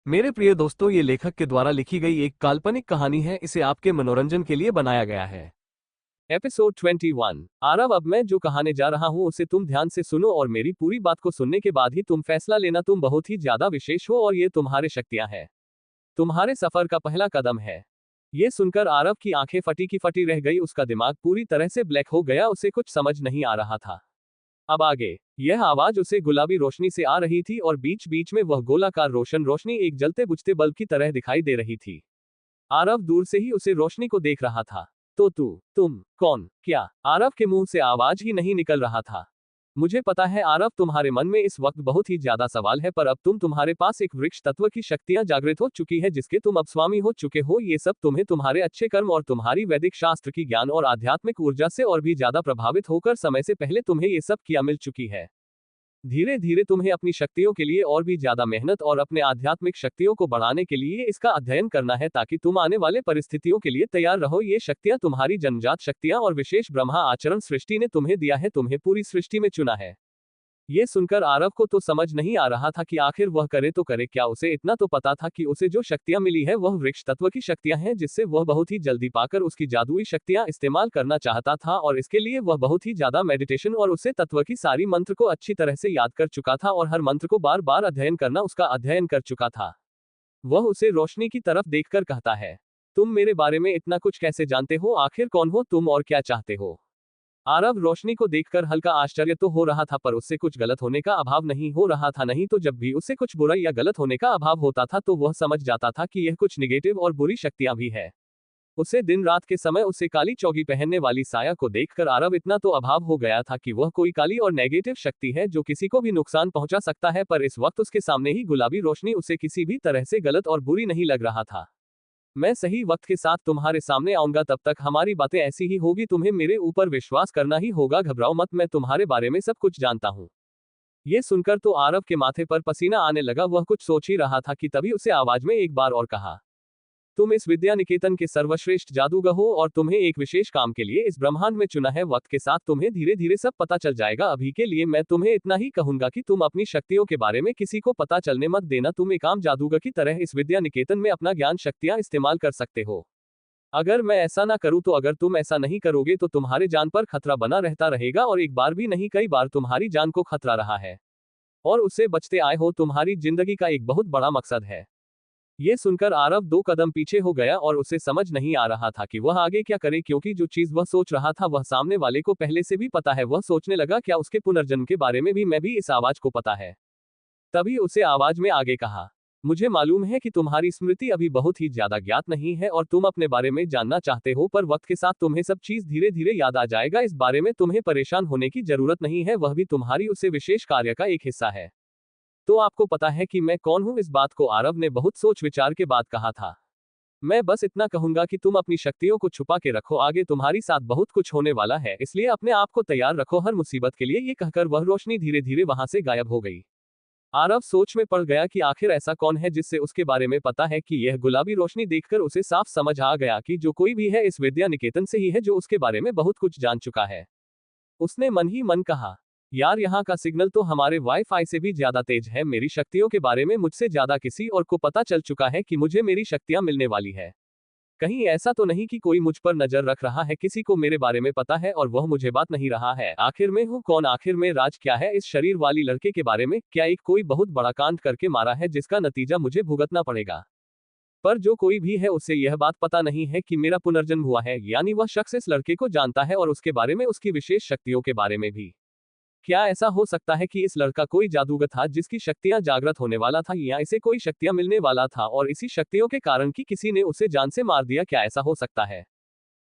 मेरे प्रिय दोस्तों, ये लेखक के द्वारा लिखी गई एक काल्पनिक कहानी है। इसे आपके मनोरंजन के लिए बनाया गया है। एपिसोड 21। आरव, अब मैं जो कहने जा रहा हूँ उसे तुम ध्यान से सुनो और मेरी पूरी बात को सुनने के बाद ही तुम फैसला लेना। तुम बहुत ही ज्यादा विशेष हो और ये तुम्हारे शक्तियां हैं। तुम्हारे सफर का पहला कदम है। ये सुनकर आरव की आंखें फटी की फटी रह गई। उसका दिमाग पूरी तरह से ब्लैक हो गया। उसे कुछ समझ नहीं आ रहा था। अब आगे। यह आवाज उसे गुलाबी रोशनी से आ रही थी और बीच बीच में वह गोलाकार रोशन रोशनी एक जलते बुझते बल्ब की तरह दिखाई दे रही थी। आरव दूर से ही उसे रोशनी को देख रहा था। तो तुम कौन? क्या? आरव के मुंह से आवाज ही नहीं निकल रहा था। मुझे पता है आरव, तुम्हारे मन में इस वक्त बहुत ही ज्यादा सवाल है, पर अब तुम्हारे पास एक वृक्ष तत्व की शक्तियां जागृत हो चुकी है जिसके तुम अब स्वामी हो चुके हो। ये सब तुम्हें तुम्हारे अच्छे कर्म और तुम्हारी वैदिक शास्त्र की ज्ञान और आध्यात्मिक ऊर्जा से और भी ज्यादा प्रभावित होकर समय से पहले तुम्हें ये सब किया मिल चुकी है। धीरे धीरे तुम्हें अपनी शक्तियों के लिए और भी ज्यादा मेहनत और अपने आध्यात्मिक शक्तियों को बढ़ाने के लिए इसका अध्ययन करना है ताकि तुम आने वाले परिस्थितियों के लिए तैयार रहो। ये शक्तियां तुम्हारी जन्मजात शक्तियां और विशेष ब्रह्मा आचरण सृष्टि ने तुम्हें दिया है। तुम्हें पूरी सृष्टि में चुना है। ये सुनकर आरव को तो समझ नहीं आ रहा था कि आखिर वह करे तो करे क्या। उसे इतना तो पता था कि उसे जो शक्तियां मिली है वह वृक्ष तत्व की शक्तियां हैं जिससे वह बहुत ही जल्दी पाकर उसकी जादुई शक्तियां इस्तेमाल करना चाहता था और इसके लिए वह बहुत ही ज्यादा मेडिटेशन और उसे तत्व की सारी मंत्र को अच्छी तरह से याद कर चुका था और हर मंत्र को बार बार अध्ययन करना उसका अध्ययन कर चुका था। वह उसे रोशनी की तरफ देखकर कहता है, तुम मेरे बारे में इतना कुछ कैसे जानते हो? आखिर कौन हो तुम और क्या चाहते हो? आरव रोशनी को देखकर हल्का आश्चर्य तो हो रहा था पर उससे कुछ गलत होने का अभाव नहीं हो रहा था। नहीं तो जब भी उससे कुछ बुरा या गलत होने का अभाव होता था तो वह समझ जाता था कि यह कुछ निगेटिव और बुरी शक्तियां भी है। उसे दिन रात के समय उसे काली चौकी पहनने वाली साया को देखकर आरव इतना तो अभाव हो गया था कि वह कोई काली और नेगेटिव शक्ति है जो किसी को भी नुकसान पहुंचा सकता है, पर इस वक्त उसके सामने ही गुलाबी रोशनी उसे किसी भी तरह से गलत और बुरी नहीं लग रहा था। मैं सही वक्त के साथ तुम्हारे सामने आऊंगा, तब तक हमारी बातें ऐसी ही होगी। तुम्हें मेरे ऊपर विश्वास करना ही होगा। घबराओ मत, मैं तुम्हारे बारे में सब कुछ जानता हूँ। ये सुनकर तो आरव के माथे पर पसीना आने लगा। वह कुछ सोच ही रहा था कि तभी उसे आवाज में एक बार और कहा, तुम इस विद्या निकेतन के सर्वश्रेष्ठ जादूगर हो और तुम्हें एक विशेष काम के लिए इस ब्रह्मांड में चुना है। वक्त के साथ तुम्हें धीरे धीरे सब पता चल जाएगा। अभी के लिए मैं तुम्हें इतना ही कहूंगा कि तुम अपनी शक्तियों के बारे में किसी को पता चलने मत देना। तुम एक आम जादूगर की तरह इस विद्या निकेतन में अपना ज्ञान शक्तियां इस्तेमाल कर सकते हो। अगर मैं ऐसा ना करूं तो अगर तुम ऐसा नहीं करोगे तो तुम्हारे जान पर खतरा बना रहता रहेगा और एक बार भी नहीं कई बार तुम्हारी जान को खतरा रहा है और उससे बचते आए हो। तुम्हारी जिंदगी का एक बहुत बड़ा मकसद है। ये सुनकर आरव 2 कदम पीछे हो गया और उसे समझ नहीं आ रहा था कि वह आगे क्या करे, क्योंकि जो चीज वह सोच रहा था वह सामने वाले को पहले से भी पता है। वह सोचने लगा, क्या उसके पुनर्जन्म के बारे में भी मैं भी इस आवाज को पता है? तभी उसे आवाज में आगे कहा, मुझे मालूम है कि तुम्हारी स्मृति अभी बहुत ही ज्यादा ज्ञात नहीं है और तुम अपने बारे में जानना चाहते हो, पर वक्त के साथ तुम्हें सब चीज धीरे धीरे याद आ जाएगा। इस बारे में तुम्हें परेशान होने की जरूरत नहीं है। वह भी तुम्हारी उसे विशेष कार्य का एक हिस्सा है। तो आपको पता है कि मैं कौन हूं? इस बात को आरव ने बहुत सोच विचार के बाद कहा था। मैं बस इतना कहूंगा कि तुम अपनी शक्तियों को छुपा के रखो। आगे तुम्हारी साथ बहुत कुछ होने वाला है, इसलिए अपने आप को तैयार रखो हर मुसीबत के लिए। ये कहकर वह रोशनी धीरे धीरे वहां से गायब हो गई। आरव सोच में पड़ गया कि आखिर ऐसा कौन है जिससे उसके बारे में पता है कि यह गुलाबी रोशनी देखकर उसे साफ समझ आ गया कि जो कोई भी है इस विद्या निकेतन से ही है जो उसके बारे में बहुत कुछ जान चुका है। उसने मन ही मन कहा, यार यहाँ का सिग्नल तो हमारे वाईफाई से भी ज्यादा तेज है। मेरी शक्तियों के बारे में मुझसे ज्यादा किसी और को पता चल चुका है कि मुझे मेरी शक्तियां मिलने वाली है। कहीं ऐसा तो नहीं कि कोई मुझ पर नजर रख रहा है? किसी को मेरे बारे में पता है और वह मुझे बात नहीं रहा है। आखिर मैं हूँ कौन? आखिर में राज क्या है? इस शरीर वाली लड़के के बारे में क्या एक कोई बहुत बड़ा कांड करके मारा है जिसका नतीजा मुझे भुगतना पड़ेगा? पर जो कोई भी है उसे यह बात पता नहीं है कि मेरा पुनर्जन्म हुआ है। यानी वह शख्स इस लड़के को जानता है और उसके बारे में, उसकी विशेष शक्तियों के बारे में भी। क्या ऐसा हो सकता है कि इस लड़का कोई जादूगर था जिसकी शक्तियां जागृत होने वाला था, या इसे कोई शक्तियां मिलने वाला था और इसी शक्तियों के कारण कि किसी ने उसे जान से मार दिया? क्या ऐसा हो सकता है?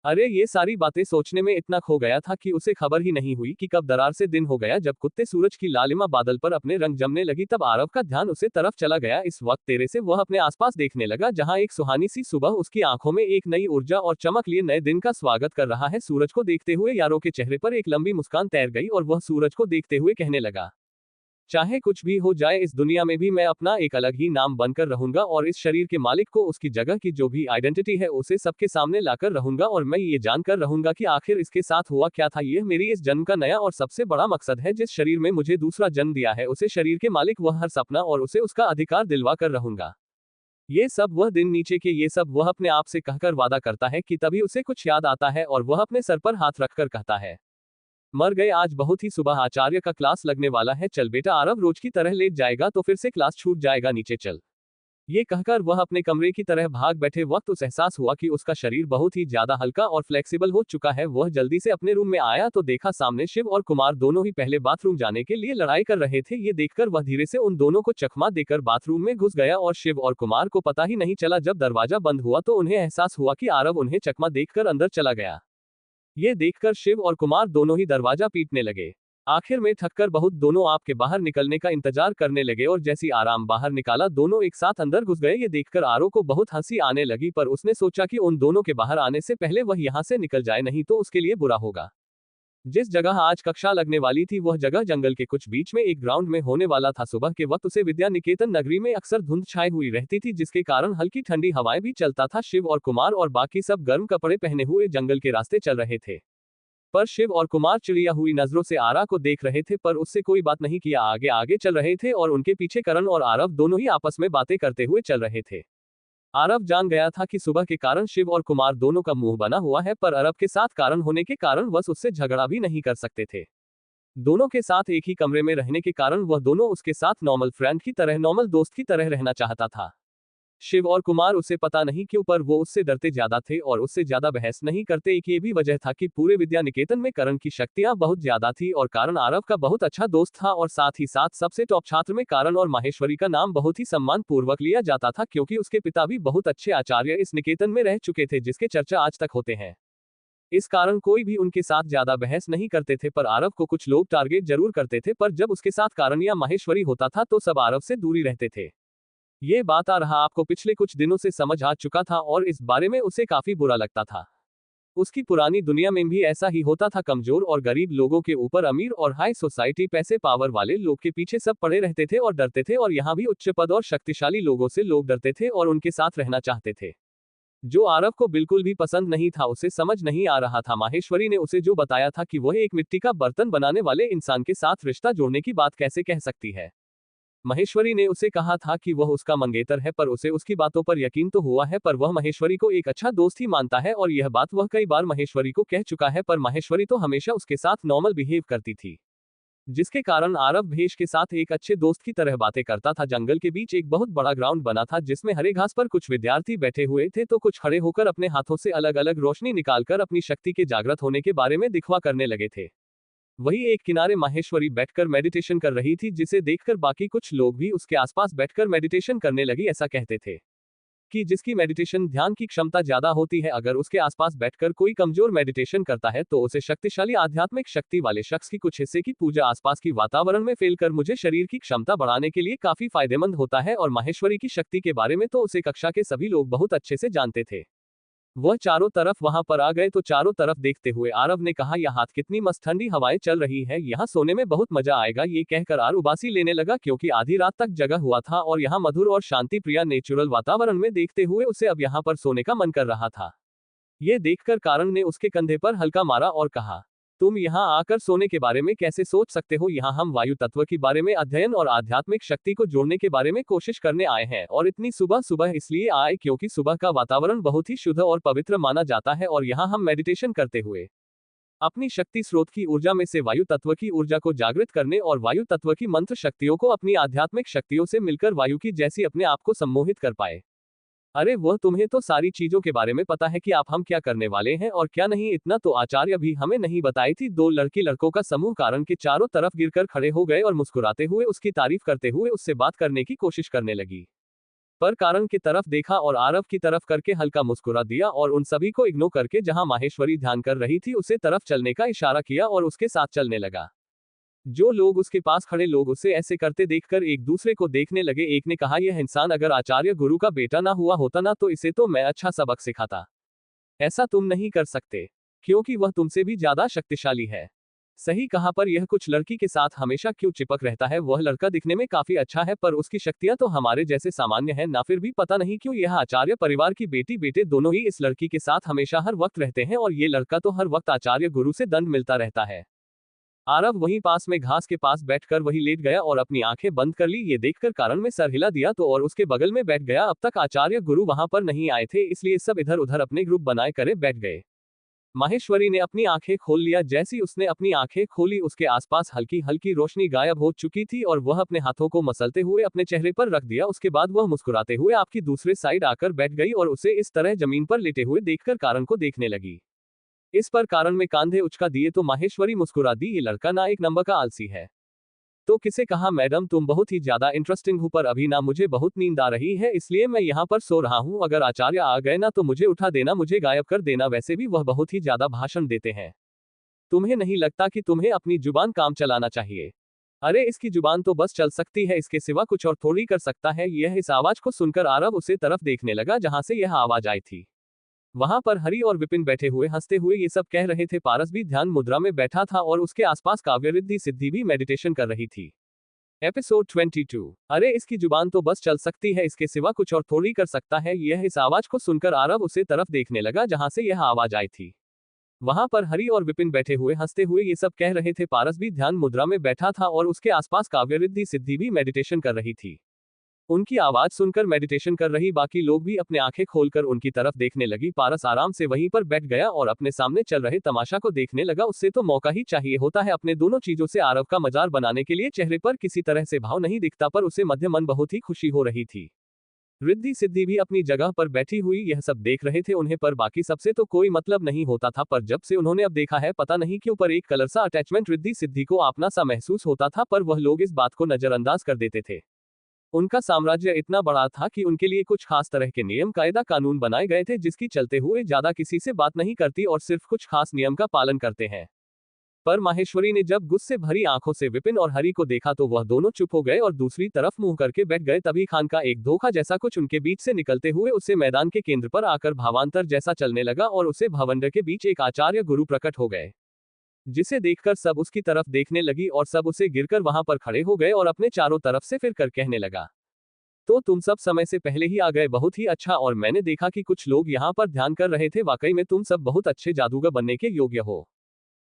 अरे ये सारी बातें सोचने में इतना खो गया था कि उसे खबर ही नहीं हुई कि कब दरार से दिन हो गया। जब कुत्ते सूरज की लालिमा बादल पर अपने रंग जमने लगी तब आरव का ध्यान उसे तरफ चला गया। इस वक्त तेरे से वह अपने आसपास देखने लगा, जहां एक सुहानी सी सुबह उसकी आंखों में एक नई ऊर्जा और चमक लिए नए दिन का स्वागत कर रहा है। सूरज को देखते हुए यारों के चेहरे पर एक लंबी मुस्कान तैर गई और वह सूरज को देखते हुए कहने लगा, चाहे कुछ भी हो जाए इस दुनिया में भी मैं अपना एक अलग ही नाम बनकर रहूंगा और इस शरीर के मालिक को उसकी जगह की जो भी आइडेंटिटी है उसे सबके सामने लाकर रहूंगा और मैं ये जानकर रहूंगा कि आखिर इसके साथ हुआ क्या था। यह मेरी इस जन्म का नया और सबसे बड़ा मकसद है। जिस शरीर में मुझे दूसरा जन्म दिया है उसे शरीर के मालिक वह हर सपना और उसे उसका अधिकार दिलवा कर रहूंगा। ये सब वह दिन नीचे के ये सब वह अपने आप से कहकर वादा करता है कि तभी उसे कुछ याद आता है और वह अपने सर पर हाथ रखकर कहता है, मर गए, आज बहुत ही सुबह आचार्य का क्लास लगने वाला है, चल बेटा आरव रोज की तरह लेट जाएगा तो फिर से क्लास छूट जाएगा, नीचे चल। ये कहकर वह अपने कमरे की तरह भाग बैठे वक्त उसे एहसास हुआ कि उसका शरीर बहुत ही ज्यादा हल्का और फ्लेक्सिबल हो चुका है। वह जल्दी से अपने रूम में आया तो देखा सामने शिव और कुमार दोनों ही पहले बाथरूम जाने के लिए लड़ाई कर रहे थे। ये देखकर वह धीरे से उन दोनों को चकमा देकर बाथरूम में घुस गया और शिव और कुमार को पता ही नहीं चला। जब दरवाजा बंद हुआ तो उन्हें एहसास हुआ कि आरव उन्हें चकमा देखकर अंदर चला गया। ये देखकर शिव और कुमार दोनों ही दरवाजा पीटने लगे। आखिर में थककर बहुत दोनों आपके बाहर निकलने का इंतजार करने लगे और जैसी आराम बाहर निकाला दोनों एक साथ अंदर घुस गए। ये देखकर आरव को बहुत हंसी आने लगी, पर उसने सोचा कि उन दोनों के बाहर आने से पहले वह यहां से निकल जाए, नहीं तो उसके लिए बुरा होगा। जिस जगह आज कक्षा लगने वाली थी वह जगह जंगल के कुछ बीच में एक ग्राउंड में होने वाला था। सुबह के वक्त उसे विद्या निकेतन नगरी में अक्सर धुंध छाई हुई रहती थी, जिसके कारण हल्की ठंडी हवाएं भी चलता था। शिव और कुमार और बाकी सब गर्म कपड़े पहने हुए जंगल के रास्ते चल रहे थे, पर शिव और कुमार चिड़िया हुई नजरों से आरा को देख रहे थे, पर उससे कोई बात नहीं किया। आगे आगे चल रहे थे और उनके पीछे करण और आरव दोनों ही आपस में बातें करते हुए चल रहे थे। आरव जान गया था कि सुबह के कारण शिव और कुमार दोनों का मुंह बना हुआ है, पर आरव के साथ कारण होने के कारण वह उससे झगड़ा भी नहीं कर सकते थे। दोनों के साथ एक ही कमरे में रहने के कारण वह दोनों उसके साथ नॉर्मल फ्रेंड की तरह, नॉर्मल दोस्त की तरह रहना चाहता था। शिव और कुमार उसे पता नहीं क्यों पर वो उससे डरते ज्यादा थे और उससे ज्यादा बहस नहीं करते। एक ये भी वजह था कि पूरे विद्या निकेतन में करण की शक्तियां बहुत ज्यादा थी और कारण आरव का बहुत अच्छा दोस्त था और साथ ही साथ सबसे टॉप छात्र में कारण और माहेश्वरी का नाम बहुत ही सम्मान पूर्वक लिया जाता था, क्योंकि उसके पिता भी बहुत अच्छे आचार्य इस निकेतन में रह चुके थे, जिसके चर्चा आज तक होते हैं। इस कारण कोई भी उनके साथ ज्यादा बहस नहीं करते थे, पर आरव को कुछ लोग टारगेट जरूर करते थे, पर जब उसके साथ कारण या माहेश्वरी होता था तो सब आरव से दूरी रहते थे। ये बात आ रहा आपको पिछले कुछ दिनों से समझ आ चुका था और इस बारे में उसे काफी बुरा लगता था। उसकी पुरानी दुनिया में भी ऐसा ही होता था, कमजोर और गरीब लोगों के ऊपर अमीर और हाई सोसाइटी पैसे पावर वाले लोग के पीछे सब पड़े रहते थे और डरते थे, और यहाँ भी उच्च पद और शक्तिशाली लोगों से लोग डरते थे और उनके साथ रहना चाहते थे, जो आरव को बिल्कुल भी पसंद नहीं था। उसे समझ नहीं आ रहा था माहेश्वरी ने उसे जो बताया था कि वह एक मिट्टी का बर्तन बनाने वाले इंसान के साथ रिश्ता जोड़ने की बात कैसे कह सकती है। महेश्वरी ने उसे कहा था कि वह उसका मंगेतर है, पर उसे उसकी बातों पर यकीन तो हुआ है, पर वह महेश्वरी को एक अच्छा दोस्त ही मानता है और यह बात वह कई बार महेश्वरी को कह चुका है, पर महेश्वरी तो हमेशा उसके साथ नॉर्मल बिहेव करती थी, जिसके कारण आरव भेष के साथ एक अच्छे दोस्त की तरह बातें करता था। जंगल के बीच एक बहुत बड़ा ग्राउंड बना था, जिसमें हरे घास पर कुछ विद्यार्थी बैठे हुए थे तो कुछ खड़े होकर अपने हाथों से अलग अलग रोशनी निकालकर अपनी शक्ति के जागृत होने के बारे में दिखवा करने लगे थे। वही एक किनारे माहेश्वरी बैठकर मेडिटेशन कर रही थी, जिसे देखकर बाकी कुछ लोग भी उसके आसपास बैठकर मेडिटेशन करने लगी। ऐसा कहते थे कि जिसकी मेडिटेशन ध्यान की क्षमता ज्यादा होती है, अगर उसके आसपास बैठकर कोई कमजोर मेडिटेशन करता है तो उसे शक्तिशाली आध्यात्मिक शक्ति वाले शख्स की कुछ हिस्से की पूजा आसपास की वातावरण में फैलकर मुझे शरीर की क्षमता बढ़ाने के लिए काफी फायदेमंद होता है। और माहेश्वरी की शक्ति के बारे में तो उसे कक्षा के सभी लोग बहुत अच्छे से जानते थे। वह चारों तरफ वहां पर आ गए तो चारों तरफ देखते हुए आरव ने कहा, यह हाथ कितनी मस्त ठंडी हवाएं चल रही है, यहाँ सोने में बहुत मजा आएगा। ये कहकर आर उबासी लेने लगा, क्योंकि आधी रात तक जगा हुआ था और यहाँ मधुर और शांति प्रिया नेचुरल वातावरण में देखते हुए उसे अब यहाँ पर सोने का मन कर रहा था। ये देखकर कारण ने उसके कंधे पर हल्का मारा और कहा, तुम यहाँ आकर सोने के बारे में कैसे सोच सकते हो, यहाँ हम वायु तत्व के बारे में अध्ययन और आध्यात्मिक शक्ति को जोड़ने के बारे में कोशिश करने आए हैं, और इतनी सुबह सुबह इसलिए आए क्योंकि सुबह का वातावरण बहुत ही शुद्ध और पवित्र माना जाता है, और यहाँ हम मेडिटेशन करते हुए अपनी शक्ति स्रोत की ऊर्जा में से वायु तत्व की ऊर्जा को जागृत करने और वायु तत्व की मंत्र शक्तियों को अपनी आध्यात्मिक शक्तियों से मिलकर वायु की जैसी अपने आप को सम्मोहित कर पाए। अरे वह तुम्हें तो सारी चीजों के बारे में पता है कि आप हम क्या करने वाले हैं और क्या नहीं, इतना तो आचार्य भी हमें नहीं बताई थी। दो लड़की लड़कों का समूह कारण के चारों तरफ गिरकर खड़े हो गए और मुस्कुराते हुए उसकी तारीफ करते हुए उससे बात करने की कोशिश करने लगी, पर कारण की तरफ देखा और आरव की तरफ करके हल्का मुस्कुरा दिया और उन सभी को इग्नोर करके जहां माहेश्वरी ध्यान कर रही थी उसे तरफ चलने का इशारा किया और उसके साथ चलने लगा। जो लोग उसके पास खड़े लोग उसे ऐसे करते देखकर एक दूसरे को देखने लगे। एक ने कहा, यह इंसान अगर आचार्य गुरु का बेटा ना हुआ होता ना तो इसे तो मैं अच्छा सबक सिखाता। ऐसा तुम नहीं कर सकते क्योंकि वह तुमसे भी ज्यादा शक्तिशाली है। सही कहा, पर यह कुछ लड़की के साथ हमेशा क्यों चिपक रहता है। वह लड़का दिखने में काफी अच्छा है पर उसकी शक्तियां तो हमारे जैसे सामान्य है ना, फिर भी पता नहीं क्यों यह आचार्य परिवार की बेटी बेटे दोनों ही इस लड़की के साथ हमेशा हर वक्त रहते हैं और ये लड़का तो हर वक्त आचार्य गुरु से दंड मिलता रहता है। आरव वहीं पास में घास के पास बैठकर वही लेट गया और अपनी आंखें बंद कर ली। ये देखकर कारण में सर हिला दिया तो और उसके बगल में बैठ गया। अब तक आचार्य गुरु वहां पर नहीं आए थे, इसलिए सब इधर उधर अपने ग्रुप बनाए करे बैठ गए। माहेश्वरी ने अपनी आंखें खोल लिया। जैसी उसने अपनी आंखें खोली उसके आसपास हल्की हल्की रोशनी गायब हो चुकी थी और वह अपने हाथों को मसलते हुए अपने चेहरे पर रख दिया। उसके बाद वह मुस्कुराते हुए आपकी दूसरे साइड आकर बैठ गई और उसे इस तरह जमीन पर लेटे हुए देखकर कारण को देखने लगी। इस पर कारण में कांधे उचका दिए तो माहेश्वरी मुस्कुरा दी। ये लड़का ना एक नंबर का आलसी है। तो किसे कहा मैडम तुम बहुत ही ज्यादा इंटरेस्टिंग हो, पर अभी ना मुझे बहुत नींद आ रही है, इसलिए मैं यहाँ पर सो रहा हूँ। अगर आचार्य आ गए ना तो मुझे उठा देना, मुझे गायब कर देना। वैसे भी वह बहुत ही ज्यादा भाषण देते हैं। तुम्हें नहीं लगता कि तुम्हें अपनी जुबान काम चलाना चाहिए? अरे इसकी जुबान तो बस चल सकती है, इसके सिवा कुछ और थोड़ी कर सकता है यह। इस आवाज को सुनकर आरव उसे तरफ देखने लगा जहां से यह आवाज आई थी। वहां पर हरि और विपिन बैठे हुए हंसते हुए ये सब कह रहे थे। पारस भी ध्यान मुद्रा में बैठा था और उसके आसपास काव्य रिद्धि सिद्धि भी मेडिटेशन कर रही थी। एपिसोड 22। अरे इसकी जुबान तो बस चल सकती है, इसके सिवा कुछ और थोड़ी कर सकता है यह। इस आवाज को सुनकर आरव उसे तरफ देखने लगा जहां से यह आवाज आई थी। वहां पर हरि और विपिन बैठे हुए हंसते हुए ये सब कह रहे थे। पारस भी ध्यान मुद्रा में बैठा था और उसके आसपास काव्य रिद्धि सिद्धि भी मेडिटेशन कर रही थी। उनकी आवाज सुनकर मेडिटेशन कर रही बाकी लोग भी अपने आंखें खोलकर उनकी तरफ देखने लगी। पारस आराम से वहीं पर बैठ गया और अपने सामने चल रहे तमाशा को देखने लगा। उससे तो मौका ही चाहिए होता है अपने दोनों चीजों से आरव का मजार बनाने के लिए। चेहरे पर किसी तरह से भाव नहीं दिखता, पर उसे मध्य मन बहुत ही खुशी हो रही थी। रिद्धि सिद्धि भी अपनी जगह पर बैठी हुई यह सब देख रहे थे उन्हें, पर बाकी सबसे तो कोई मतलब नहीं होता था। पर जब से उन्होंने अब देखा है पता नहीं क्यों पर एक कलर सा अटैचमेंट रिद्धि सिद्धि को अपना सा महसूस होता था, पर वह लोग इस बात को नजरअंदाज कर देते थे। उनका साम्राज्य इतना बड़ा था कि उनके लिए कुछ खास तरह के नियम कायदा कानून बनाए गए थे, जिसकी चलते हुए ज्यादा किसी से बात नहीं करती और सिर्फ कुछ खास नियम का पालन करते हैं। पर माहेश्वरी ने जब गुस्से भरी आंखों से विपिन और हरि को देखा तो वह दोनों चुप हो गए और दूसरी तरफ मुंह करके बैठ गए। तभी खान का एक धोखा जैसा कुछ उनके बीच से निकलते हुए उसे मैदान के केंद्र पर आकर भावांतर जैसा चलने लगा और उसे भवंडर के बीच एक आचार्य गुरु प्रकट हो गए, जिसे देखकर सब उसकी तरफ देखने लगी और सब उसे गिरकर वहां पर खड़े हो गए और अपने चारों तरफ से फिर कर कहने लगा, तो तुम सब समय से पहले ही आ गए, बहुत ही अच्छा। और मैंने देखा कि कुछ लोग यहाँ पर ध्यान कर रहे थे, वाकई में तुम सब बहुत अच्छे जादूगर बनने के योग्य हो।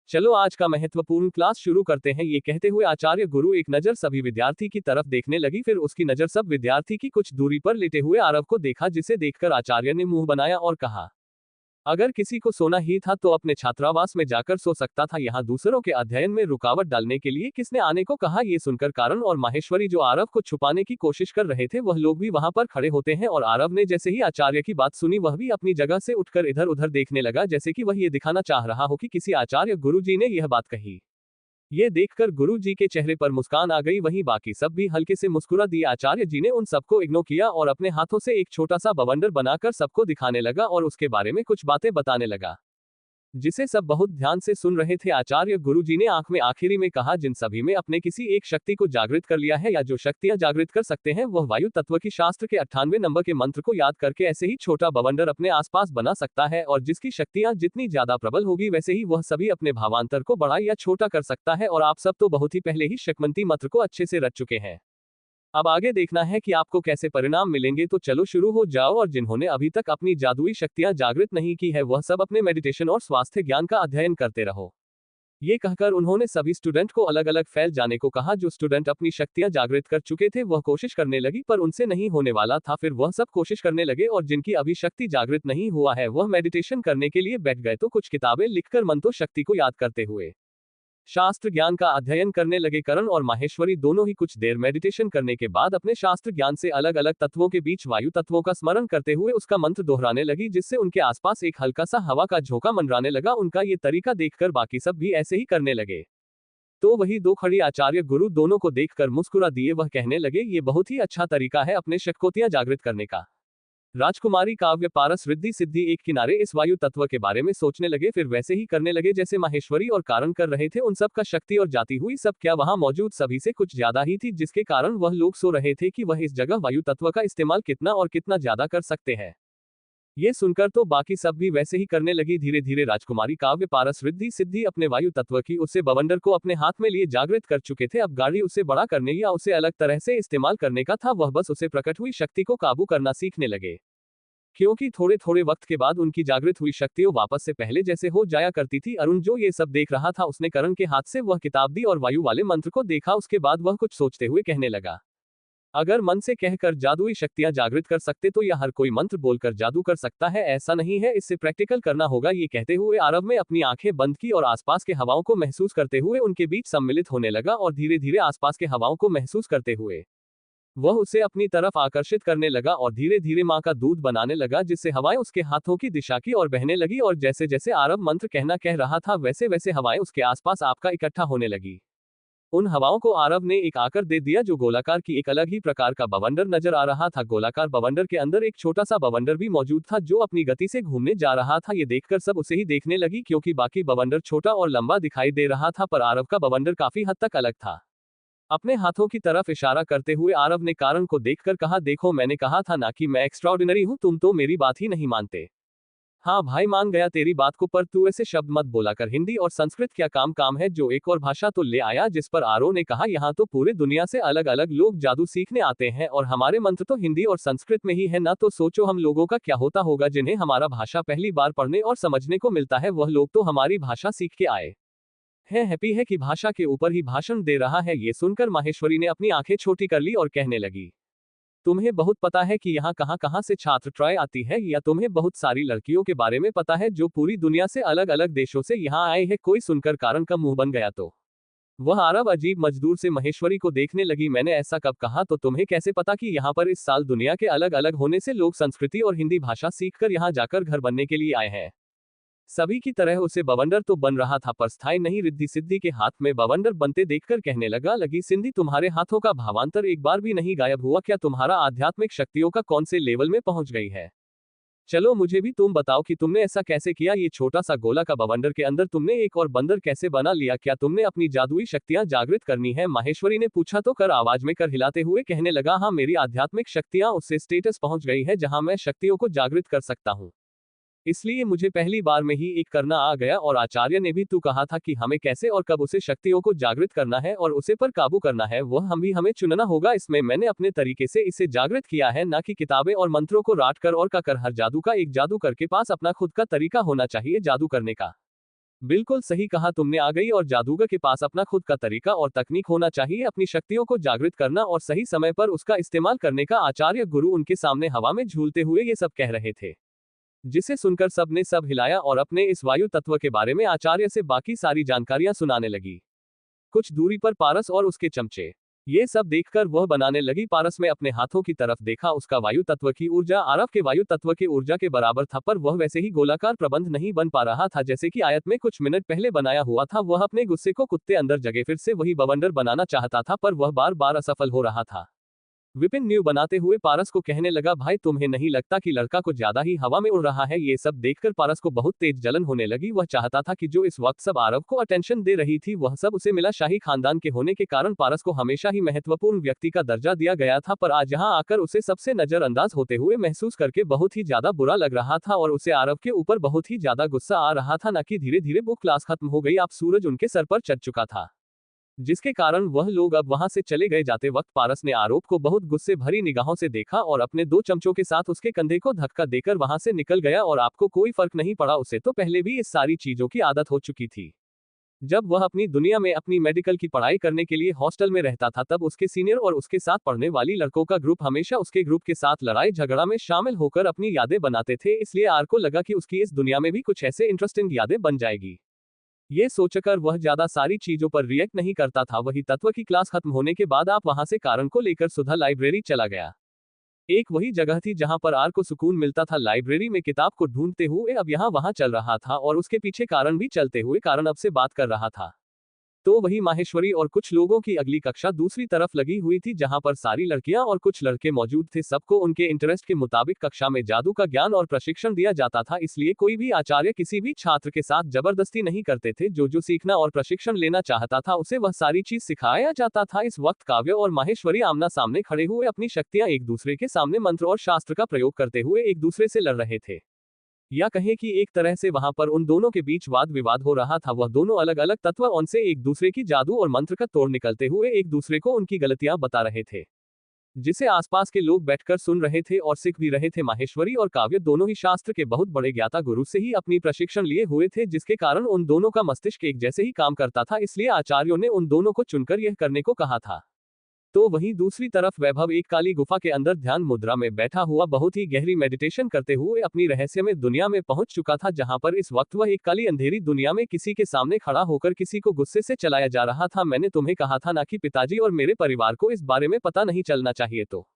चलो आज का महत्वपूर्ण क्लास शुरू करते हैं। ये कहते हुए आचार्य गुरु एक नजर सभी विद्यार्थी की तरफ देखने लगी, फिर उसकी नजर सब विद्यार्थी की कुछ दूरी पर लेटे हुए आरव को देखा, जिसे देखकर आचार्य ने मुंह बनाया और कहा, अगर किसी को सोना ही था तो अपने छात्रावास में जाकर सो सकता था, यहाँ दूसरों के अध्ययन में रुकावट डालने के लिए किसने आने को कहा? ये सुनकर कारण और माहेश्वरी जो आरव को छुपाने की कोशिश कर रहे थे वह लोग भी वहां पर खड़े होते हैं और आरव ने जैसे ही आचार्य की बात सुनी वह भी अपनी जगह से उठकर इधर उधर देखने लगा, जैसे कि वह ये दिखाना चाह रहा हो कि किसी आचार्य गुरु जी ने यह बात कही। ये देखकर गुरु जी के चेहरे पर मुस्कान आ गई, वहीं बाकी सब भी हल्के से मुस्कुरा दिए। आचार्य जी ने उन सबको इग्नोर किया और अपने हाथों से एक छोटा सा बवंडर बनाकर सबको दिखाने लगा और उसके बारे में कुछ बातें बताने लगा, जिसे सब बहुत ध्यान से सुन रहे थे। आचार्य गुरु जी ने आंख में आखिरी में कहा, जिन सभी में अपने किसी एक शक्ति को जागृत कर लिया है या जो शक्तियां जागृत कर सकते हैं वह वायु तत्व की शास्त्र के 98 नंबर के मंत्र को याद करके ऐसे ही छोटा बवंडर अपने आसपास बना सकता है, और जिसकी शक्तियां जितनी ज्यादा प्रबल होगी वैसे ही वह सभी अपने भावांतर को बड़ा या छोटा कर सकता है। और आप सब तो बहुत ही पहले ही शकमंती मंत्र को अच्छे से रच चुके हैं, अब आगे देखना है कि आपको कैसे परिणाम मिलेंगे। तो चलो शुरू हो जाओ, और जिन्होंने अभी तक अपनी जादुई शक्तियां जागृत नहीं की है वह सब अपने मेडिटेशन और स्वास्थ्य ज्ञान का अध्ययन करते रहो। ये कहकर उन्होंने सभी स्टूडेंट को अलग अलग फैल जाने को कहा। जो स्टूडेंट अपनी शक्तियां जागृत कर चुके थे वह कोशिश करने लगी, पर उनसे नहीं होने वाला था। फिर वह सब कोशिश करने लगे और जिनकी अभी शक्ति जागृत नहीं हुआ है वह मेडिटेशन करने के लिए बैठ गए, तो कुछ किताबें लिखकर मंत्रों शक्ति को याद करते हुए शास्त्र ज्ञान का अध्ययन करने लगे। करण और माहेश्वरी दोनों ही कुछ देर मेडिटेशन करने के बाद अपने शास्त्र ज्ञान से अलग अलग तत्वों के बीच वायु तत्वों का स्मरण करते हुए उसका मंत्र दोहराने लगी, जिससे उनके आसपास एक हल्का सा हवा का झोंका मंडराने लगा। उनका ये तरीका देखकर बाकी सब भी ऐसे ही करने लगे। तो वही दो खड़ी आचार्य गुरु दोनों को देखकर मुस्कुरा दिए। वह कहने लगे, ये बहुत ही अच्छा तरीका है अपने शक्तियां जागृत करने का। राजकुमारी काव्य पारस रिद्धि सिद्धि एक किनारे इस वायु तत्व के बारे में सोचने लगे, फिर वैसे ही करने लगे जैसे माहेश्वरी और कारण कर रहे थे। उन सब का शक्ति और जाती हुई सब क्या वहां मौजूद सभी से कुछ ज्यादा ही थी, जिसके कारण वह लोग सो रहे थे कि वह इस जगह वायु तत्व का इस्तेमाल कितना और कितना ज्यादा कर सकते हैं। ये सुनकर तो बाकी सब भी वैसे ही करने लगी। धीरे धीरे राजकुमारी काव्य पारस रिद्धि सिद्धि अपने वायु तत्व की उसे बवंडर को अपने हाथ में लिए जागृत कर चुके थे। अब गाड़ी उसे बड़ा करने या उसे अलग तरह से इस्तेमाल करने का था, वह बस उसे प्रकट हुई शक्ति को काबू करना सीखने लगे। क्योंकि थोड़े थोड़े वक्त के बाद उनकी जागृत हुई शक्तियां वापस से पहले जैसे हो जाया करती थी। अरुण जो ये सब देख रहा था, उसने करण के हाथ से वह किताब दी और वायु वाले मंत्र को देखा। उसके बाद वह कुछ सोचते हुए कहने लगा, अगर मन से कहकर जादुई शक्तियां जागृत कर सकते तो यह हर कोई मंत्र बोलकर जादू कर सकता है। ऐसा नहीं है, इससे प्रैक्टिकल करना होगा। ये कहते हुए आरव ने अपनी आंखें बंद की और आसपास के हवाओं को महसूस करते हुए उनके बीच सम्मिलित होने लगा और धीरे धीरे आसपास के हवाओं को महसूस करते हुए वह उसे अपनी तरफ आकर्षित करने लगा और धीरे धीरे मां का दूध बनाने लगा, जिससे हवाएं उसके हाथों की दिशा की ओर बहने लगी और जैसे जैसे आरव मंत्र कहना कह रहा था वैसे वैसे हवाएं उसके आसपास आपका इकट्ठा होने लगी। उन हवाओं को आरव ने एक आकर दे दिया जो गोलाकार की एक अलग ही प्रकार का बवंडर नजर आ रहा था। गोलाकार बवंडर के अंदर एक छोटा सा बवंडर भी मौजूद था जो अपनी गति से घूमने जा रहा था। ये देखकर सब उसे ही देखने लगी क्योंकि बाकी बवंडर छोटा और लंबा दिखाई दे रहा था, पर आरव का बवंडर काफी हद तक अलग था। अपने हाथों की तरफ इशारा करते हुए आरव ने कारण को देखकर कहा, देखो मैंने कहा था ना कि मैं एक्स्ट्राऑर्डिनरी हूं, तुम तो मेरी बात ही नहीं मानते। हाँ भाई, मान गया तेरी बात को, पर तू ऐसे शब्द मत बोला कर। हिंदी और संस्कृत क्या काम काम है जो एक और भाषा तो ले आया। जिस पर आरव ने कहा, यहाँ तो पूरे दुनिया से अलग अलग लोग जादू सीखने आते हैं और हमारे मंत्र तो हिंदी और संस्कृत में ही है ना। तो सोचो हम लोगों का क्या होता होगा जिन्हें हमारा भाषा पहली बार पढ़ने और समझने को मिलता है। वह लोग तो हमारी भाषा सीख के आए है। हैप्पी है कि भाषा के ऊपर ही भाषण दे रहा है। ये सुनकर माहेश्वरी ने अपनी आंखें छोटी कर ली और कहने लगी, तुम्हें बहुत पता है कि यहाँ कहाँ कहाँ से छात्र ट्राई आती है, या तुम्हें बहुत सारी लड़कियों के बारे में पता है जो पूरी दुनिया से अलग अलग देशों से यहाँ आए हैं। कोई सुनकर कारण का मुंह बन गया तो वह आरव अजीब मजदूर से महेश्वरी को देखने लगी। मैंने ऐसा कब कहा? तो तुम्हें कैसे पता कि यहाँ पर इस साल दुनिया के अलग अलग होने से लोग संस्कृति और हिंदी भाषा सीखकर यहाँ जाकर घर बनने के लिए आए हैं। सभी की तरह उसे बवंडर तो बन रहा था पर स्थायी नहीं। रिद्धि सिद्धि के हाथ में बवंडर बनते देखकर कहने लगा, लगी सिंधी तुम्हारे हाथों का भावांतर एक बार भी नहीं गायब हुआ क्या? तुम्हारा आध्यात्मिक शक्तियों का कौन से लेवल में पहुंच गई है? चलो मुझे भी तुम बताओ कि तुमने ऐसा कैसे किया। ये छोटा सा गोला का बवंडर के अंदर तुमने एक और बंदर कैसे बना लिया? क्या तुमने अपनी जादुई शक्तियां जागृत करनी है? माहेश्वरी ने पूछा तो कर आवाज में कर हिलाते हुए कहने लगा, हाँ मेरी आध्यात्मिक शक्तियां उससे स्टेटस पहुंच गई है जहां मैं शक्तियों को जागृत कर सकता हूं। इसलिए मुझे पहली बार में ही एक करना आ गया। और आचार्य ने भी तू कहा था कि हमें कैसे और कब उसे शक्तियों को जागृत करना है और उसे पर काबू करना है, वह हमें चुनना होगा। इसमें मैंने अपने तरीके से इसे जागृत किया है, ना कि किताबें और मंत्रों को राट कर और का कर। हर जादू का एक जादूगर के पास अपना खुद का तरीका होना चाहिए जादू करने का। बिल्कुल सही कहा तुमने, आ गई। और जादूगर के पास अपना खुद का तरीका और तकनीक होना चाहिए अपनी शक्तियों को जागृत करना और सही समय पर उसका इस्तेमाल करने का। आचार्य गुरु उनके सामने हवा में झूलते हुए ये सब कह रहे थे, जिसे सुनकर सबने सब हिलाया और अपने इस वायु तत्व के बारे में आचार्य से बाकी सारी जानकारियां सुनाने लगी। कुछ दूरी पर पारस और उसके चमचे ये सब देखकर वह बनाने लगी। पारस में अपने हाथों की तरफ देखा, उसका वायु तत्व की ऊर्जा आरव के वायु तत्व के ऊर्जा के बराबर था, पर वह वैसे ही गोलाकार प्रबंध नहीं बन पा रहा था जैसे कि आयत में कुछ मिनट पहले बनाया हुआ था। वह अपने गुस्से को कुत्ते अंदर जगह फिर से वही बवंडर बनाना चाहता था, पर वह बार बार असफल हो रहा था। विपिन न्यू बनाते हुए पारस को कहने लगा, भाई तुम्हें नहीं लगता कि लड़का कुछ ज्यादा ही हवा में उड़ रहा है? ये सब देखकर पारस को बहुत तेज जलन होने लगी। वह चाहता था कि जो इस वक्त सब आरव को अटेंशन दे रही थी वह सब उसे मिला। शाही खानदान के होने के कारण पारस को हमेशा ही महत्वपूर्ण व्यक्ति का दर्जा दिया गया था, पर आज यहाँ आकर उसे सबसे नजरअंदाज होते हुए महसूस करके बहुत ही ज्यादा बुरा लग रहा था और उसे आरव के ऊपर बहुत ही ज्यादा गुस्सा आ रहा था। न कि धीरे धीरे वो क्लास खत्म हो गई, अब सूरज उनके सर पर चढ़ चुका था, जिसके कारण वह लोग अब वहां से चले गए। जाते वक्त पारस ने आरोप को बहुत गुस्से भरी निगाहों से देखा और अपने 2 चमचों के साथ उसके कंधे को धक्का देकर वहां से निकल गया। और आपको कोई फर्क नहीं पड़ा, उसे तो पहले भी इस सारी चीजों की आदत हो चुकी थी। जब वह अपनी दुनिया में अपनी मेडिकल की पढ़ाई करने के लिए हॉस्टल में रहता था, तब उसके सीनियर और उसके साथ पढ़ने वाली लड़कों का ग्रुप हमेशा उसके ग्रुप के साथ लड़ाई झगड़ा में शामिल होकर अपनी यादें बनाते थे। इसलिए आर को लगा कि उसकी इस दुनिया में भी कुछ ऐसे इंटरेस्टिंग यादें बन जाएगी। ये सोचकर वह ज्यादा सारी चीजों पर रिएक्ट नहीं करता था। वही तत्व की क्लास खत्म होने के बाद आप वहां से कारण को लेकर सुधा लाइब्रेरी चला गया। एक वही जगह थी जहां पर आर को सुकून मिलता था। लाइब्रेरी में किताब को ढूंढते हुए अब यहाँ वहां चल रहा था और उसके पीछे कारण भी चलते हुए कारण अब से बात कर रहा था। तो वही माहेश्वरी और कुछ लोगों की अगली कक्षा दूसरी तरफ लगी हुई थी जहां पर सारी लड़कियां और कुछ लड़के मौजूद थे। सबको उनके इंटरेस्ट के मुताबिक कक्षा में जादू का ज्ञान और प्रशिक्षण दिया जाता था, इसलिए कोई भी आचार्य किसी भी छात्र के साथ जबरदस्ती नहीं करते थे। जो सीखना और प्रशिक्षण लेना चाहता था उसे वह सारी चीज सिखाया जाता था। इस वक्त काव्य और माहेश्वरी आमना सामने खड़े हुए अपनी शक्तियां एक दूसरे के सामने मंत्र और शास्त्र का प्रयोग करते हुए एक दूसरे से लड़ रहे थे, या कहें कि एक तरह से वहां पर उन दोनों के बीच वाद विवाद हो रहा था। वह दोनों अलग अलग तत्व उनसे एक दूसरे की जादू और मंत्र का तोड़ निकलते हुए एक दूसरे को उनकी गलतियां बता रहे थे। जिसे आसपास के लोग बैठकर सुन रहे थे और सीख भी रहे थे। माहेश्वरी और काव्य दोनों ही शास्त्र के बहुत बड़े ज्ञाता गुरु से ही अपनी प्रशिक्षण लिए हुए थे, जिसके कारण उन दोनों का मस्तिष्क एक जैसे ही काम करता था, इसलिए आचार्यों ने उन दोनों को चुनकर यह करने को कहा था। तो वहीं दूसरी तरफ वैभव एक काली गुफा के अंदर ध्यान मुद्रा में बैठा हुआ बहुत ही गहरी मेडिटेशन करते हुए अपनी रहस्यमय दुनिया में पहुंच चुका था, जहां पर इस वक्त वह एक काली अंधेरी दुनिया में किसी के सामने खड़ा होकर किसी को गुस्से से चलाया जा रहा था। मैंने तुम्हें कहा था ना कि पिताजी और मेरे परिवार को इस बारे में पता नहीं चलना चाहिए, तो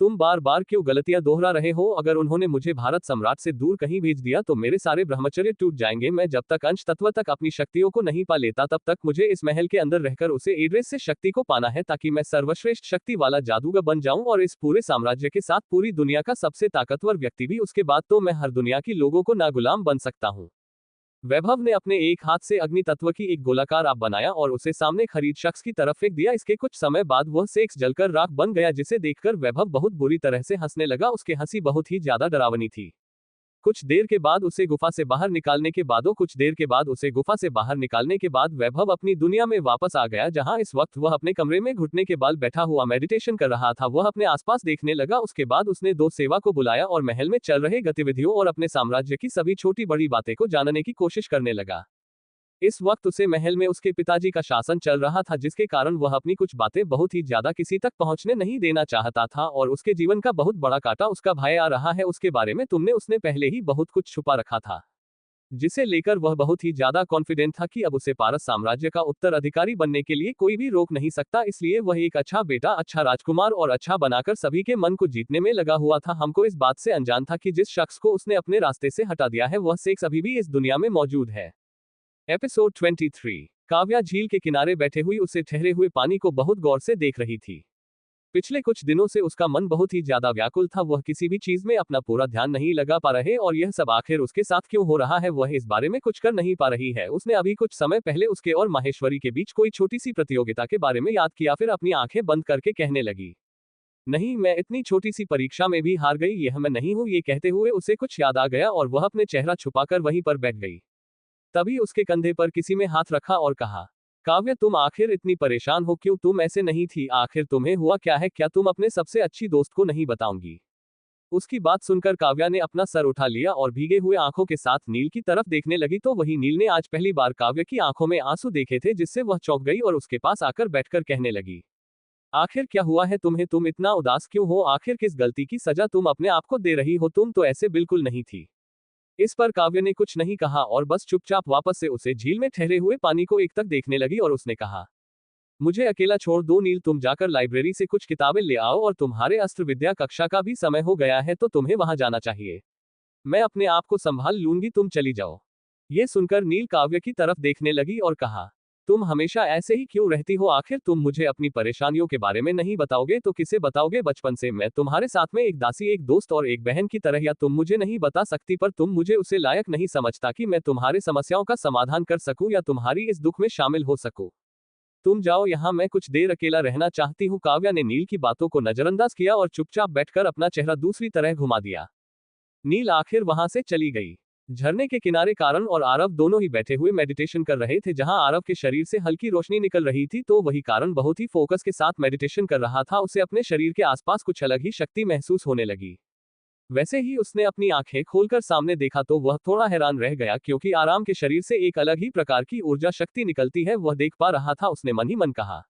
तुम बार बार क्यों गलतियां दोहरा रहे हो? अगर उन्होंने मुझे भारत सम्राट से दूर कहीं भेज दिया तो मेरे सारे ब्रह्मचर्य टूट जाएंगे। मैं जब तक अंश तत्व तक अपनी शक्तियों को नहीं पा लेता तब तक मुझे इस महल के अंदर रहकर उसे एड्रेस से शक्ति को पाना है, ताकि मैं सर्वश्रेष्ठ शक्ति वाला जादूगर बन जाऊं और इस पूरे साम्राज्य के साथ पूरी दुनिया का सबसे ताकतवर व्यक्ति भी। उसके बाद तो मैं हर दुनिया की लोगों को ना गुलाम बन सकता हूं। वैभव ने अपने एक हाथ से अग्नि तत्व की एक गोलाकार आप बनाया और उसे सामने खरीद शख्स की तरफ फेंक दिया। इसके कुछ समय बाद वह सेक्स जलकर राख बन गया, जिसे देखकर वैभव बहुत बुरी तरह से हंसने लगा। उसकी हंसी बहुत ही ज्यादा डरावनी थी। कुछ देर के बाद उसे गुफा से बाहर निकालने के बाद वैभव अपनी दुनिया में वापस आ गया, जहां इस वक्त वह अपने कमरे में घुटने के बल बैठा हुआ मेडिटेशन कर रहा था। वह अपने आसपास देखने लगा। उसके बाद उसने दो सेवा को बुलाया और महल में चल रहे गतिविधियों और अपने साम्राज्य की सभी छोटी बड़ी बातें को जानने की कोशिश करने लगा। इस वक्त उसे महल में उसके पिताजी का शासन चल रहा था, जिसके कारण वह अपनी कुछ बातें बहुत ही ज्यादा किसी तक पहुंचने नहीं देना चाहता था, और उसके जीवन का बहुत बड़ा कांटा उसका भाई आ रहा है। उसके बारे में उसने पहले ही बहुत कुछ छुपा रखा था, जिसे लेकर वह बहुत ही ज्यादा कॉन्फिडेंट था कि अब उसे पारस साम्राज्य का उत्तराधिकारी बनने के लिए कोई भी रोक नहीं सकता। इसलिए वह एक अच्छा बेटा, अच्छा राजकुमार और अच्छा बनाकर सभी के मन को जीतने में लगा हुआ था। हमको इस बात से अनजान था कि जिस शख्स को उसने अपने रास्ते से हटा दिया है वह सेक्स अभी भी इस दुनिया में मौजूद है। एपिसोड 23। काव्या झील के किनारे बैठे हुई उसे ठहरे हुए पानी को बहुत गौर से देख रही थी। पिछले कुछ दिनों से उसका मन बहुत ही ज्यादा व्याकुल था। वह किसी भी चीज में अपना पूरा ध्यान नहीं लगा पा रहे और यह सब आखिर उसके साथ क्यों हो रहा है, वह इस बारे में कुछ कर नहीं पा रही है। उसने अभी कुछ समय पहले उसके और माहेश्वरी के बीच कोई छोटी सी प्रतियोगिता के बारे में याद किया, फिर अपनी आंखें बंद करके कहने लगी, नहीं, मैं इतनी छोटी सी परीक्षा में भी हार गई, यह मैं नहीं हूं। ये कहते हुए उसे कुछ याद आ गया और वह अपने चेहरा छुपाकर वहीं पर बैठ गई। तभी उसके कंधे पर किसी ने हाथ रखा और कहा, काव्य, तुम आखिर इतनी परेशान हो क्यों? तुम ऐसे नहीं थी, आखिर तुम्हें हुआ क्या है? क्या तुम अपने सबसे अच्छी दोस्त को नहीं बताऊंगी? उसकी बात सुनकर काव्या ने अपना सर उठा लिया और भीगे हुए आंखों के साथ नील की तरफ देखने लगी। तो वही नील ने आज पहली बार काव्य की आंखों में आंसू देखे थे, जिससे वह चौंक गई और उसके पास आकर बैठकर कहने लगी, आखिर क्या हुआ है तुम्हें? तुम इतना उदास क्यों हो? आखिर किस गलती की सजा तुम अपने आप को दे रही हो? तुम तो ऐसे बिल्कुल नहीं थी। इस पर काव्य ने कुछ नहीं कहा और बस चुपचाप वापस से उसे झील में ठहरे हुए पानी को एकटक देखने लगी और उसने कहा, मुझे अकेला छोड़ दो नील, तुम जाकर लाइब्रेरी से कुछ किताबें ले आओ और तुम्हारे अस्त्र विद्या कक्षा का भी समय हो गया है तो तुम्हें वहां जाना चाहिए। मैं अपने आप को संभाल लूंगी, तुम चली जाओ। ये सुनकर नील काव्य की तरफ देखने लगी और कहा, तुम हमेशा ऐसे ही क्यों रहती हो? आखिर तुम मुझे अपनी परेशानियों के बारे में नहीं बताओगे तो किसे बताओगे? बचपन से मैं तुम्हारे साथ में एक दासी, एक दोस्त और एक बहन की तरह, या तुम मुझे नहीं बता सकती पर तुम मुझे उसे लायक नहीं समझता कि मैं तुम्हारे समस्याओं का समाधान कर सकूं या तुम्हारी इस दुख में शामिल हो सकूं। तुम जाओ यहाँ, मैं कुछ देर अकेला रहना चाहती हूँ। काव्या ने नील की बातों को नजरअंदाज किया और चुपचाप बैठकर अपना चेहरा दूसरी तरह घुमा दिया। नील आखिर वहां से चली गई। झरने के किनारे कारण और आरव दोनों ही बैठे हुए मेडिटेशन कर रहे थे। जहां आरव के शरीर से हल्की रोशनी निकल रही थी तो वही कारण बहुत ही फोकस के साथ मेडिटेशन कर रहा था। उसे अपने शरीर के आसपास कुछ अलग ही शक्ति महसूस होने लगी। वैसे ही उसने अपनी आंखें खोलकर सामने देखा तो वह थोड़ा हैरान रह गया, क्योंकि आराम के शरीर से एक अलग ही प्रकार की ऊर्जा शक्ति निकलती है, वह देख पा रहा था। उसने मन ही मन कहा,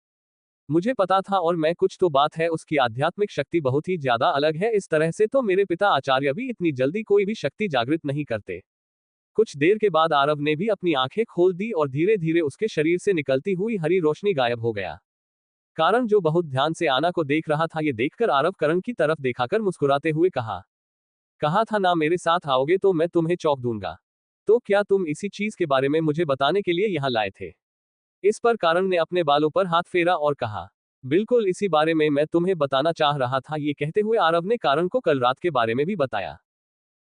मुझे पता था और मैं, कुछ तो बात है, उसकी आध्यात्मिक शक्ति बहुत ही ज्यादा अलग है। इस तरह से तो मेरे पिता आचार्य भी इतनी जल्दी कोई भी शक्ति जागृत नहीं करते। कुछ देर के बाद आरव ने भी अपनी आंखें खोल दी और धीरे धीरे उसके शरीर से निकलती हुई हरी रोशनी गायब हो गया। कारण जो बहुत ध्यान से आना को देख रहा था, ये देखकर आरव करण की तरफ दिखाकर मुस्कुराते हुए कहा था ना, मेरे साथ आओगे तो मैं तुम्हें चौंक दूंगा। तो क्या तुम इसी चीज के बारे में मुझे बताने के लिए यहाँ लाए थे? इस पर कारण ने अपने बालों पर हाथ फेरा और कहा, बिल्कुल इसी बारे में मैं तुम्हें बताना चाह रहा था। ये कहते हुए आरव ने कारण को कल रात के बारे में भी बताया,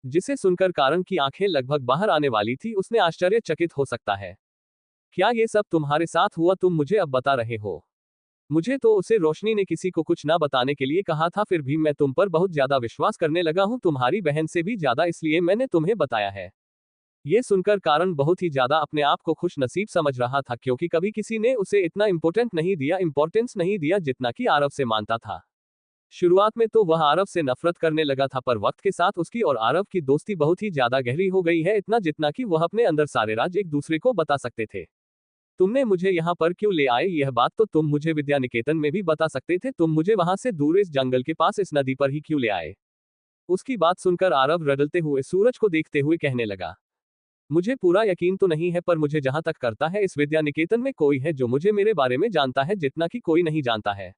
जिसे सुनकर कारण की आंखें लगभग बाहर आने वाली थी। उसने आश्चर्यचकित हो सकता है, क्या ये सब तुम्हारे साथ हुआ? तुम मुझे अब बता रहे हो? मुझे तो उसे रोशनी ने किसी को कुछ ना बताने के लिए कहा था, फिर भी मैं तुम पर बहुत ज्यादा विश्वास करने लगा हूं, तुम्हारी बहन से भी ज्यादा, इसलिए मैंने तुम्हें बताया है। ये सुनकर कारण बहुत ही ज्यादा अपने आप को खुश नसीब समझ रहा था, क्योंकि कभी किसी ने उसे इतना इंपॉर्टेंस नहीं दिया जितना कि आरव से मानता था। शुरुआत में तो वह आरव से नफरत करने लगा था, पर वक्त के साथ उसकी और आरव की दोस्ती बहुत ही ज्यादा गहरी हो गई है, इतना जितना कि वह अपने अंदर सारे राज एक दूसरे को बता सकते थे। तुमने मुझे यहाँ पर क्यों ले आए, यह बात तो तुम मुझे विद्या निकेतन में भी बता सकते थे। तुम मुझे वहां से दूर इस जंगल के पास इस नदी पर ही क्यों ले आए? उसकी बात सुनकर आरव रडलते हुए सूरज को देखते हुए कहने लगा, मुझे पूरा यकीन तो नहीं है, पर मुझे जहां तक करता है इस विद्या निकेतन में कोई है जो मुझे मेरे बारे में जानता है जितना कि कोई नहीं जानता है।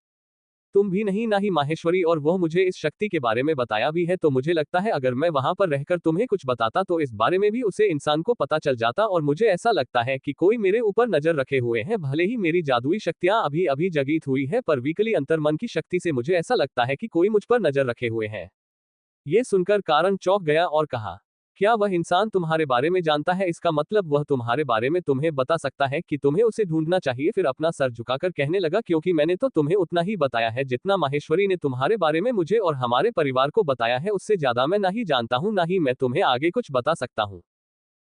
तुम भी नहीं, ना ही माहेश्वरी, और वह मुझे इस शक्ति के बारे में बताया भी है। तो मुझे लगता है अगर मैं वहां पर रहकर तुम्हें कुछ बताता तो इस बारे में भी उसे इंसान को पता चल जाता, और मुझे ऐसा लगता है कि कोई मेरे ऊपर नजर रखे हुए हैं। भले ही मेरी जादुई शक्तियां अभी अभी जगीत हुई है, पर वीकली अंतर्मन की शक्ति से मुझे ऐसा लगता है कि कोई मुझ पर नजर रखे हुए हैं। ये सुनकर कारण चौंक गया और कहा, क्या वह इंसान तुम्हारे बारे में जानता है? इसका मतलब वह तुम्हारे बारे में तुम्हें बता सकता है कि तुम्हें उसे ढूंढना चाहिए। फिर अपना सर झुकाकर कहने लगा, क्योंकि मैंने तो तुम्हें उतना ही बताया है जितना माहेश्वरी ने तुम्हारे बारे में मुझे और हमारे परिवार को बताया है। उससे ज्यादा मैं ना ही जानता हूँ, ना ही मैं तुम्हें आगे कुछ बता सकता हूँ।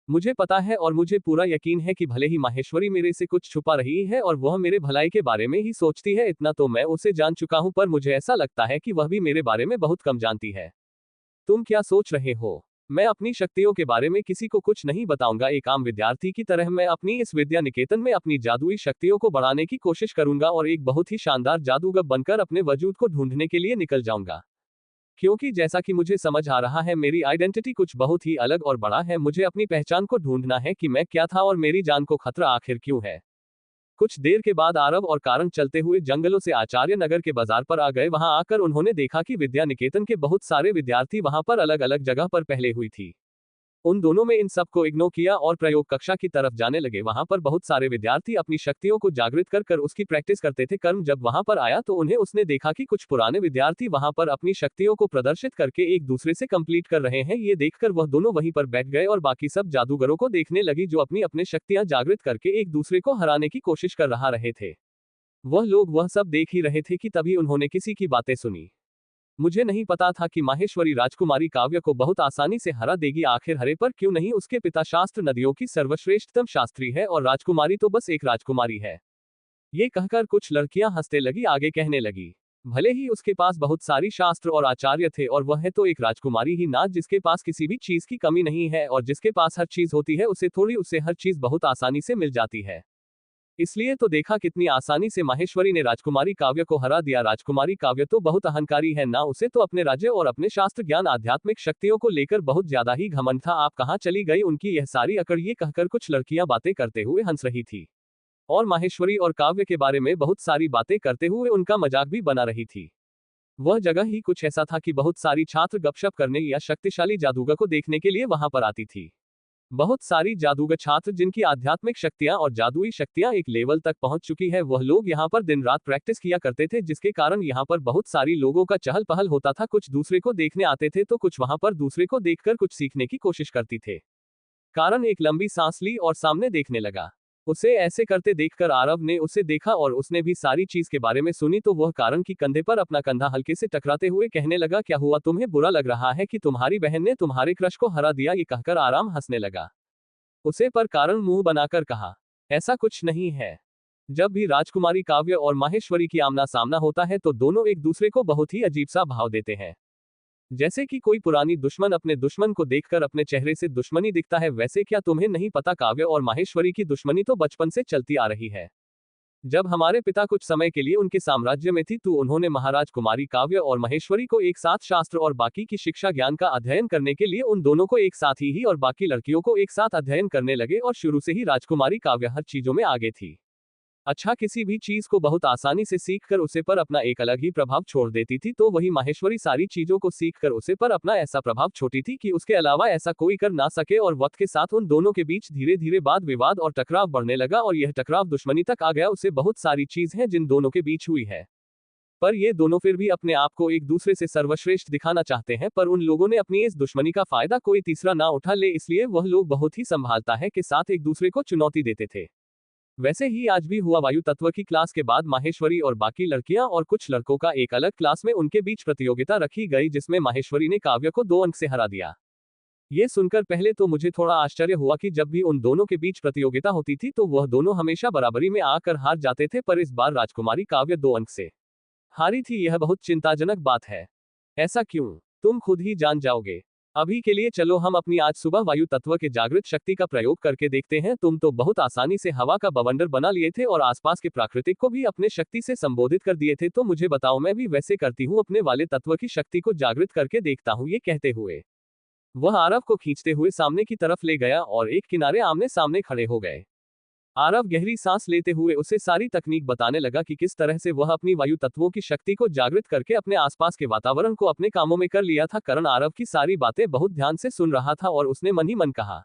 मुझे पता है और मुझे पूरा यकीन है कि भले ही माहेश्वरी मेरे से कुछ छुपा रही है और वह मेरे भलाई के बारे में ही सोचती है, इतना तो मैं उसे जान चुका हूँ, पर मुझे ऐसा लगता है कि वह भी मेरे बारे में बहुत कम जानती है। तुम क्या सोच रहे हो? मैं अपनी शक्तियों के बारे में किसी को कुछ नहीं बताऊंगा। एक आम विद्यार्थी की तरह मैं अपनी इस विद्या निकेतन में अपनी जादुई शक्तियों को बढ़ाने की कोशिश करूंगा और एक बहुत ही शानदार जादूगर बनकर अपने वजूद को ढूंढने के लिए निकल जाऊंगा। क्योंकि जैसा कि मुझे समझ आ रहा है, मेरी आइडेंटिटी कुछ बहुत ही अलग और बड़ा है। मुझे अपनी पहचान को ढूंढना है कि मैं क्या था और मेरी जान को खतरा आखिर क्यों है। कुछ देर के बाद आरव और कारण चलते हुए जंगलों से आचार्य नगर के बाजार पर आ गए। वहां आकर उन्होंने देखा कि विद्या निकेतन के बहुत सारे विद्यार्थी वहां पर अलग अलग जगह पर पहले हुई थी। उन दोनों में इन सब को इग्नोर किया और प्रयोग कक्षा की तरफ जाने लगे। वहां पर बहुत सारे विद्यार्थी अपनी शक्तियों को जागृत कर कर उसकी प्रैक्टिस करते थे। कर्म जब वहां पर आया तो उन्हें उसने देखा कि कुछ पुराने विद्यार्थी वहां पर अपनी शक्तियों को प्रदर्शित करके एक दूसरे से कंप्लीट कर रहे हैं। ये देखकर वह दोनों वहीं पर बैठ गए और बाकी सब जादूगरों को देखने लगी जो अपनी अपने शक्तियां जागृत करके एक दूसरे को हराने की कोशिश कर रहे थे। वह लोग वह सब देख ही रहे थे कि तभी उन्होंने किसी की बातें सुनी। मुझे नहीं पता था कि माहेश्वरी राजकुमारी काव्य को बहुत आसानी से हरा देगी। आखिर हरे पर क्यों नहीं, उसके पिता शास्त्र नदियों की सर्वश्रेष्ठतम शास्त्री है और राजकुमारी तो बस एक राजकुमारी है। ये कहकर कुछ लड़कियां हंसने लगी, आगे कहने लगी, भले ही उसके पास बहुत सारी शास्त्र और आचार्य थे और वह है तो एक राजकुमारी ही ना, जिसके पास किसी भी चीज की कमी नहीं है और जिसके पास हर चीज होती है उसे हर चीज बहुत आसानी से मिल जाती है। इसलिए तो देखा कितनी आसानी से माहेश्वरी ने राजकुमारी काव्य को हरा दिया। राजकुमारी काव्य तो बहुत अहंकारी है ना, उसे तो अपने राज्य और अपने शास्त्र ज्ञान आध्यात्मिक शक्तियों को लेकर बहुत ज्यादा ही घमंड था। आप कहाँ चली गई उनकी यह सारी अकड़, ये कहकर कुछ लड़कियां बातें करते हुए हंस रही थी और माहेश्वरी और काव्य के बारे में बहुत सारी बातें करते हुए उनका मजाक भी बना रही थी। वह जगह ही कुछ ऐसा था कि बहुत सारी छात्र गपशप करने या शक्तिशाली जादूगर को देखने के लिए वहां पर आती थी। बहुत सारी जादूगर छात्र जिनकी आध्यात्मिक शक्तियां और जादुई शक्तियां एक लेवल तक पहुंच चुकी है, वह लोग यहां पर दिन रात प्रैक्टिस किया करते थे, जिसके कारण यहां पर बहुत सारी लोगों का चहल पहल होता था। कुछ दूसरे को देखने आते थे तो कुछ वहां पर दूसरे को देखकर कुछ सीखने की कोशिश करती थे। कारण एक लंबी सांस ली और सामने देखने लगा। उसे ऐसे करते देखकर आरव ने उसे देखा और उसने भी सारी चीज के बारे में सुनी, तो वह कारण की कंधे पर अपना कंधा हल्के से टकराते हुए कहने लगा, क्या हुआ, तुम्हें बुरा लग रहा है कि तुम्हारी बहन ने तुम्हारे क्रश को हरा दिया? ये कहकर आराम हंसने लगा। उसे पर कारण मुंह बनाकर कहा, ऐसा कुछ नहीं है। जब भी राजकुमारी काव्य और माहेश्वरी की आमना सामना होता है तो दोनों एक दूसरे को बहुत ही अजीब सा भाव देते हैं। जैसे कि कोई पुरानी दुश्मन अपने दुश्मन को देखकर अपने चेहरे से दुश्मनी दिखता है, वैसे क्या तुम्हें नहीं पता, काव्य और माहेश्वरी की दुश्मनी तो बचपन से चलती आ रही है। जब हमारे पिता कुछ समय के लिए उनके साम्राज्य में थी तो उन्होंने महाराज कुमारी काव्य और महेश्वरी को एक साथ शास्त्र और बाकी की शिक्षा ज्ञान का अध्ययन करने के लिए उन दोनों को एक साथ ही और बाकी लड़कियों को एक साथ अध्ययन करने लगे और शुरू से ही राजकुमारी काव्य हर चीजों में आगे थी। अच्छा, किसी भी चीज को बहुत आसानी से सीखकर उसे पर अपना एक अलग ही प्रभाव छोड़ देती थी, तो वही माहेश्वरी सारी चीजों को सीखकर उसे पर अपना ऐसा प्रभाव छोड़ी थी कि उसके अलावा ऐसा कोई कर ना सके। और वक्त के साथ उन दोनों के बीच धीरे धीरे वाद विवाद और टकराव बढ़ने लगा और यह टकराव दुश्मनी तक आ गया। उसे बहुत सारी चीज है जिन दोनों के बीच हुई है, पर ये दोनों फिर भी अपने आप को एक दूसरे से सर्वश्रेष्ठ दिखाना चाहते हैं, पर उन लोगों ने अपनी इस दुश्मनी का फायदा कोई तीसरा ना उठा ले, इसलिए वह लोग बहुत ही संभालता है के साथ एक दूसरे को चुनौती देते थे। वैसे ही आज भी हुआ। वायु तत्व की क्लास के बाद माहेश्वरी और बाकी लड़कियां और कुछ लड़कों का एक अलग क्लास में उनके बीच प्रतियोगिता रखी गई, जिसमें माहेश्वरी ने काव्य को 2 अंक से हरा दिया। ये सुनकर पहले तो मुझे थोड़ा आश्चर्य हुआ कि जब भी उन दोनों के बीच प्रतियोगिता होती थी तो वह दोनों हमेशा बराबरी में आकर हार जाते थे, पर इस बार राजकुमारी काव्य 2 अंक से हारी थी, यह बहुत चिंताजनक बात है। ऐसा क्यों? तुम खुद ही जान जाओगे। अभी के लिए चलो हम अपनी आज सुबह वायु तत्व के जागृत शक्ति का प्रयोग करके देखते हैं। तुम तो बहुत आसानी से हवा का बवंडर बना लिए थे और आसपास के प्राकृतिक को भी अपने शक्ति से संबोधित कर दिए थे, तो मुझे बताओ, मैं भी वैसे करती हूँ, अपने वाले तत्व की शक्ति को जागृत करके देखता हूँ। ये कहते हुए वह आरव को खींचते हुए सामने की तरफ ले गया और एक किनारे आमने सामने खड़े हो गए। आरव गहरी सांस लेते हुए उसे सारी तकनीक बताने लगा कि किस तरह से वह अपनी वायु तत्वों की शक्ति को जागृत करके अपने आसपास के वातावरण को अपने कामों में कर लिया था। करण आरव की सारी बातें बहुत ध्यान से सुन रहा था और उसने मन ही मन कहा,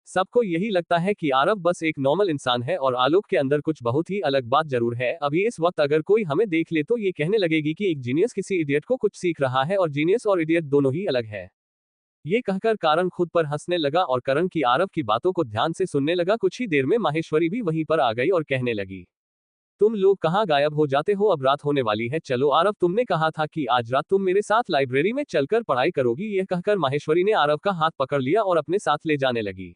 सबको यही लगता है कि आरव बस एक नॉर्मल इंसान है और आलोक के अंदर कुछ बहुत ही अलग बात जरूर है। अभी इस वक्त अगर कोई हमें देख ले तो ये कहने लगेगी कि एक जीनियस किसी इडियट को कुछ सीख रहा है और जीनियस और इडियट दोनों ही अलग है। ये कहकर कारण खुद पर हंसने लगा और करण की आरव की बातों को ध्यान से सुनने लगा। कुछ ही देर में माहेश्वरी भी वहीं पर आ गई और कहने लगी, तुम लोग कहाँ गायब हो जाते हो, अब रात होने वाली है। चलो आरव, तुमने कहा था कि आज रात तुम मेरे साथ लाइब्रेरी में चलकर पढ़ाई करोगी। यह कहकर माहेश्वरी ने आरव का हाथ पकड़ लिया और अपने साथ ले जाने लगी।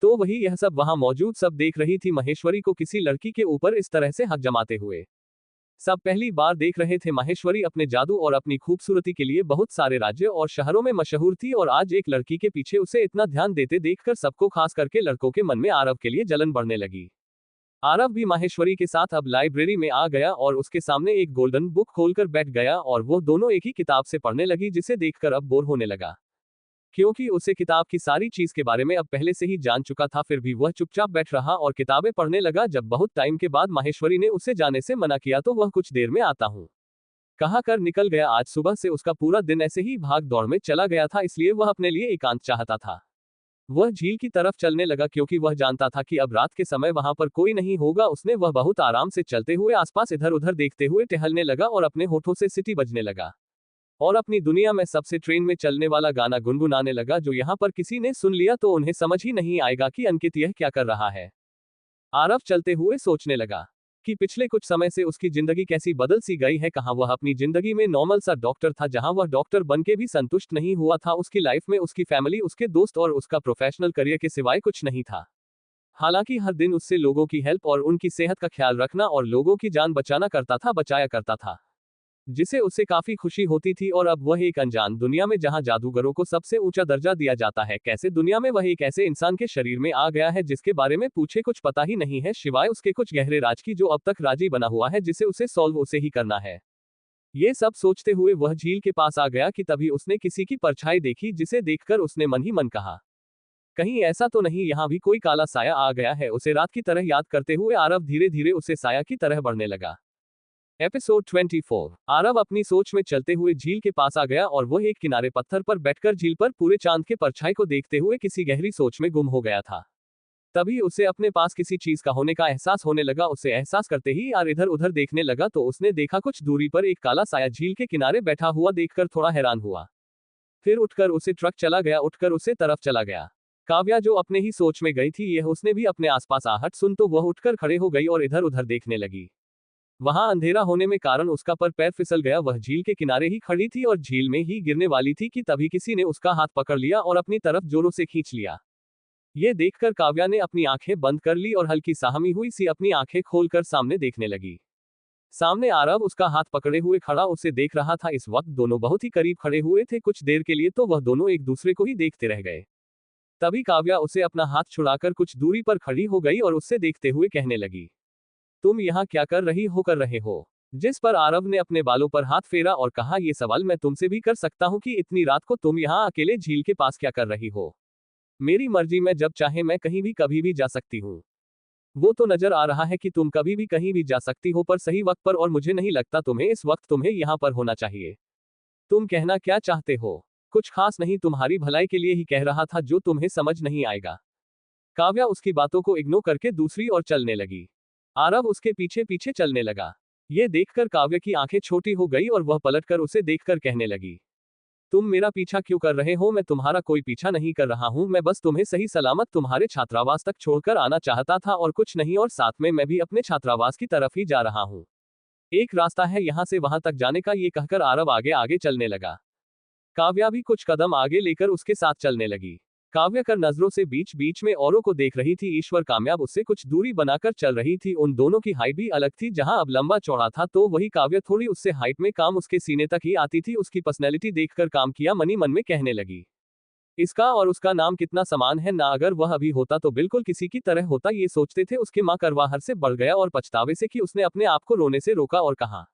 तो वही यह सब वहां मौजूद सब देख रही थी महेश्वरी को किसी लड़की के ऊपर इस तरह से हक जमाते हुए। सब पहली बार देख रहे थे। माहेश्वरी अपने जादू और अपनी खूबसूरती के लिए बहुत सारे राज्यों और शहरों में मशहूर थी और आज एक लड़की के पीछे उसे इतना ध्यान देते देखकर सबको, खास करके लड़कों के मन में आरव के लिए जलन बढ़ने लगी। आरव भी माहेश्वरी के साथ अब लाइब्रेरी में आ गया और उसके सामने एक गोल्डन बुक खोलकर बैठ गया और वो दोनों एक ही किताब से पढ़ने लगी, जिसे देखकर अब बोर होने लगा, क्योंकि उसे किताब की सारी चीज के बारे में अब पहले से ही जान चुका था। फिर भी वह चुपचाप बैठ रहा और किताबें पढ़ने लगा। जब बहुत टाइम के बाद माहेश्वरी ने उसे जाने से मना किया तो वह कुछ देर में आता हूँ कहा कर निकल गया। आज सुबह से उसका पूरा दिन ऐसे ही भाग दौड़ में चला गया था, इसलिए वह अपने लिए एकांत चाहता था। वह झील की तरफ चलने लगा क्योंकि वह जानता था कि अब रात के समय वहां पर कोई नहीं होगा। उसने वह बहुत आराम से चलते हुए आसपास इधर उधर देखते हुए टहलने लगा और अपने होठों से सीटी बजने लगा और अपनी दुनिया में सबसे ट्रेन में चलने वाला गाना गुनगुनाने लगा, जो यहाँ पर किसी ने सुन लिया तो उन्हें समझ ही नहीं आएगा कि अंकित यह क्या कर रहा है। आरव चलते हुए सोचने लगा कि पिछले कुछ समय से उसकी जिंदगी कैसी बदल सी गई है। कहाँ वह अपनी जिंदगी में नॉर्मल सा डॉक्टर था, जहां वह डॉक्टर बन के भी संतुष्ट नहीं हुआ था। उसकी लाइफ में उसकी फैमिली, उसके दोस्त और उसका प्रोफेशनल करियर के सिवाय कुछ नहीं था। हालांकि हर दिन उससे लोगों की हेल्प और उनकी सेहत का ख्याल रखना और लोगों की जान बचाया करता था, जिसे उसे काफी खुशी होती थी। और अब वह एक अनजान दुनिया में, जहां जादूगरों को सबसे ऊंचा दर्जा दिया जाता है, कैसे दुनिया में वह एक ऐसे इंसान के शरीर में आ गया है जिसके बारे में पूछे कुछ पता ही नहीं है, सिवाय उसके कुछ गहरे राज की, जो अब तक राजी बना हुआ है, जिसे उसे सॉल्व उसे ही करना है। ये सब सोचते हुए वह झील के पास आ गया कि तभी उसने किसी की परछाई देखी, जिसे देखकर उसने मन ही मन कहा, कहीं ऐसा तो नहीं यहाँ भी कोई काला साया आ गया है। उसे रात की तरह याद करते हुए आरव धीरे धीरे उसे साया की तरह बढ़ने लगा। एपिसोड 24। आरव अपनी सोच में चलते हुए झील के पास आ गया और वह एक किनारे पत्थर पर बैठकर झील पर पूरे चांद के परछाई को देखते हुए किसी गहरी सोच में गुम हो गया था। तभी उसे अपने पास किसी चीज का होने का एहसास होने लगा। उसे एहसास करते ही आर इधर उधर देखने लगा तो उसने देखा कुछ दूरी पर एक काला साया झील के किनारे बैठा हुआ देखकर थोड़ा हैरान हुआ। फिर उठकर उसे ट्रक चला गया, उठकर उसे तरफ चला गया। काव्या जो अपने ही सोच में गई थी, यह उसने भी अपने आसपास आहट सुन तो वह उठकर खड़े हो गई और इधर उधर देखने लगी। वहां अंधेरा होने में कारण उसका पर पैर फिसल गया। वह झील के किनारे ही खड़ी थी और झील में ही गिरने वाली थी कि तभी किसी ने उसका हाथ पकड़ लिया और अपनी तरफ जोरों से खींच लिया। ये देखकर काव्या ने अपनी आंखें बंद कर ली और हल्की सहमी हुई सी अपनी आंखें खोलकर सामने देखने लगी। सामने आरव उसका हाथ पकड़े हुए खड़ा उसे देख रहा था। इस वक्त दोनों बहुत ही करीब खड़े हुए थे। कुछ देर के लिए तो वह दोनों एक दूसरे को ही देखते रह गए। तभी काव्या उसे अपना हाथ छुड़ाकर कुछ दूरी पर खड़ी हो गई और उससे देखते हुए कहने लगी, तुम यहाँ क्या कर रहे हो? जिस पर आरव ने अपने बालों पर हाथ फेरा और कहा, ये सवाल मैं तुमसे भी कर सकता हूँ कि इतनी रात को तुम यहाँ अकेले झील के पास क्या कर रही हो? मेरी मर्जी, मैं जब चाहे मैं कहीं भी कभी भी जा सकती हूँ। वो तो नजर आ रहा है कि तुम कभी भी कहीं भी जा सकती हो, पर सही वक्त पर, और मुझे नहीं लगता इस वक्त तुम्हें यहाँ पर होना चाहिए। तुम कहना क्या चाहते हो? कुछ खास नहीं, तुम्हारी भलाई के लिए ही कह रहा था, जो तुम्हें समझ नहीं आएगा। काव्या उसकी बातों को इग्नोर करके दूसरी ओर चलने लगी। आरव उसके पीछे पीछे चलने लगा। ये देखकर काव्या की आंखें छोटी हो गई और वह पलटकर उसे देखकर कहने लगी, तुम मेरा पीछा क्यों कर रहे हो? मैं तुम्हारा कोई पीछा नहीं कर रहा हूं, मैं बस तुम्हें सही सलामत तुम्हारे छात्रावास तक छोड़कर आना चाहता था और कुछ नहीं, और साथ में मैं भी अपने छात्रावास की तरफ ही जा रहा हूं। एक रास्ता है यहां से वहां तक जाने का। ये कहकर आरव आगे आगे चलने लगा। काव्या भी कुछ कदम आगे लेकर उसके साथ चलने लगी। काव्या कर नजरों से बीच बीच में औरों को देख रही थी। ईश्वर कामयाब उससे कुछ दूरी बनाकर चल रही थी। उन दोनों की हाइट भी अलग थी। जहां अब लंबा चौड़ा था तो वही काव्या थोड़ी उससे हाइट में काम उसके सीने तक ही आती थी। उसकी पर्सनैलिटी देखकर काम किया मनी मन में कहने लगी, इसका और उसका नाम कितना समान है ना, अगर वह अभी होता तो बिल्कुल किसी की तरह होता। ये सोचते थे उसके मां करवाहर से बढ़ गया और पछतावे से कि उसने अपने आप को रोने से रोका और कहा,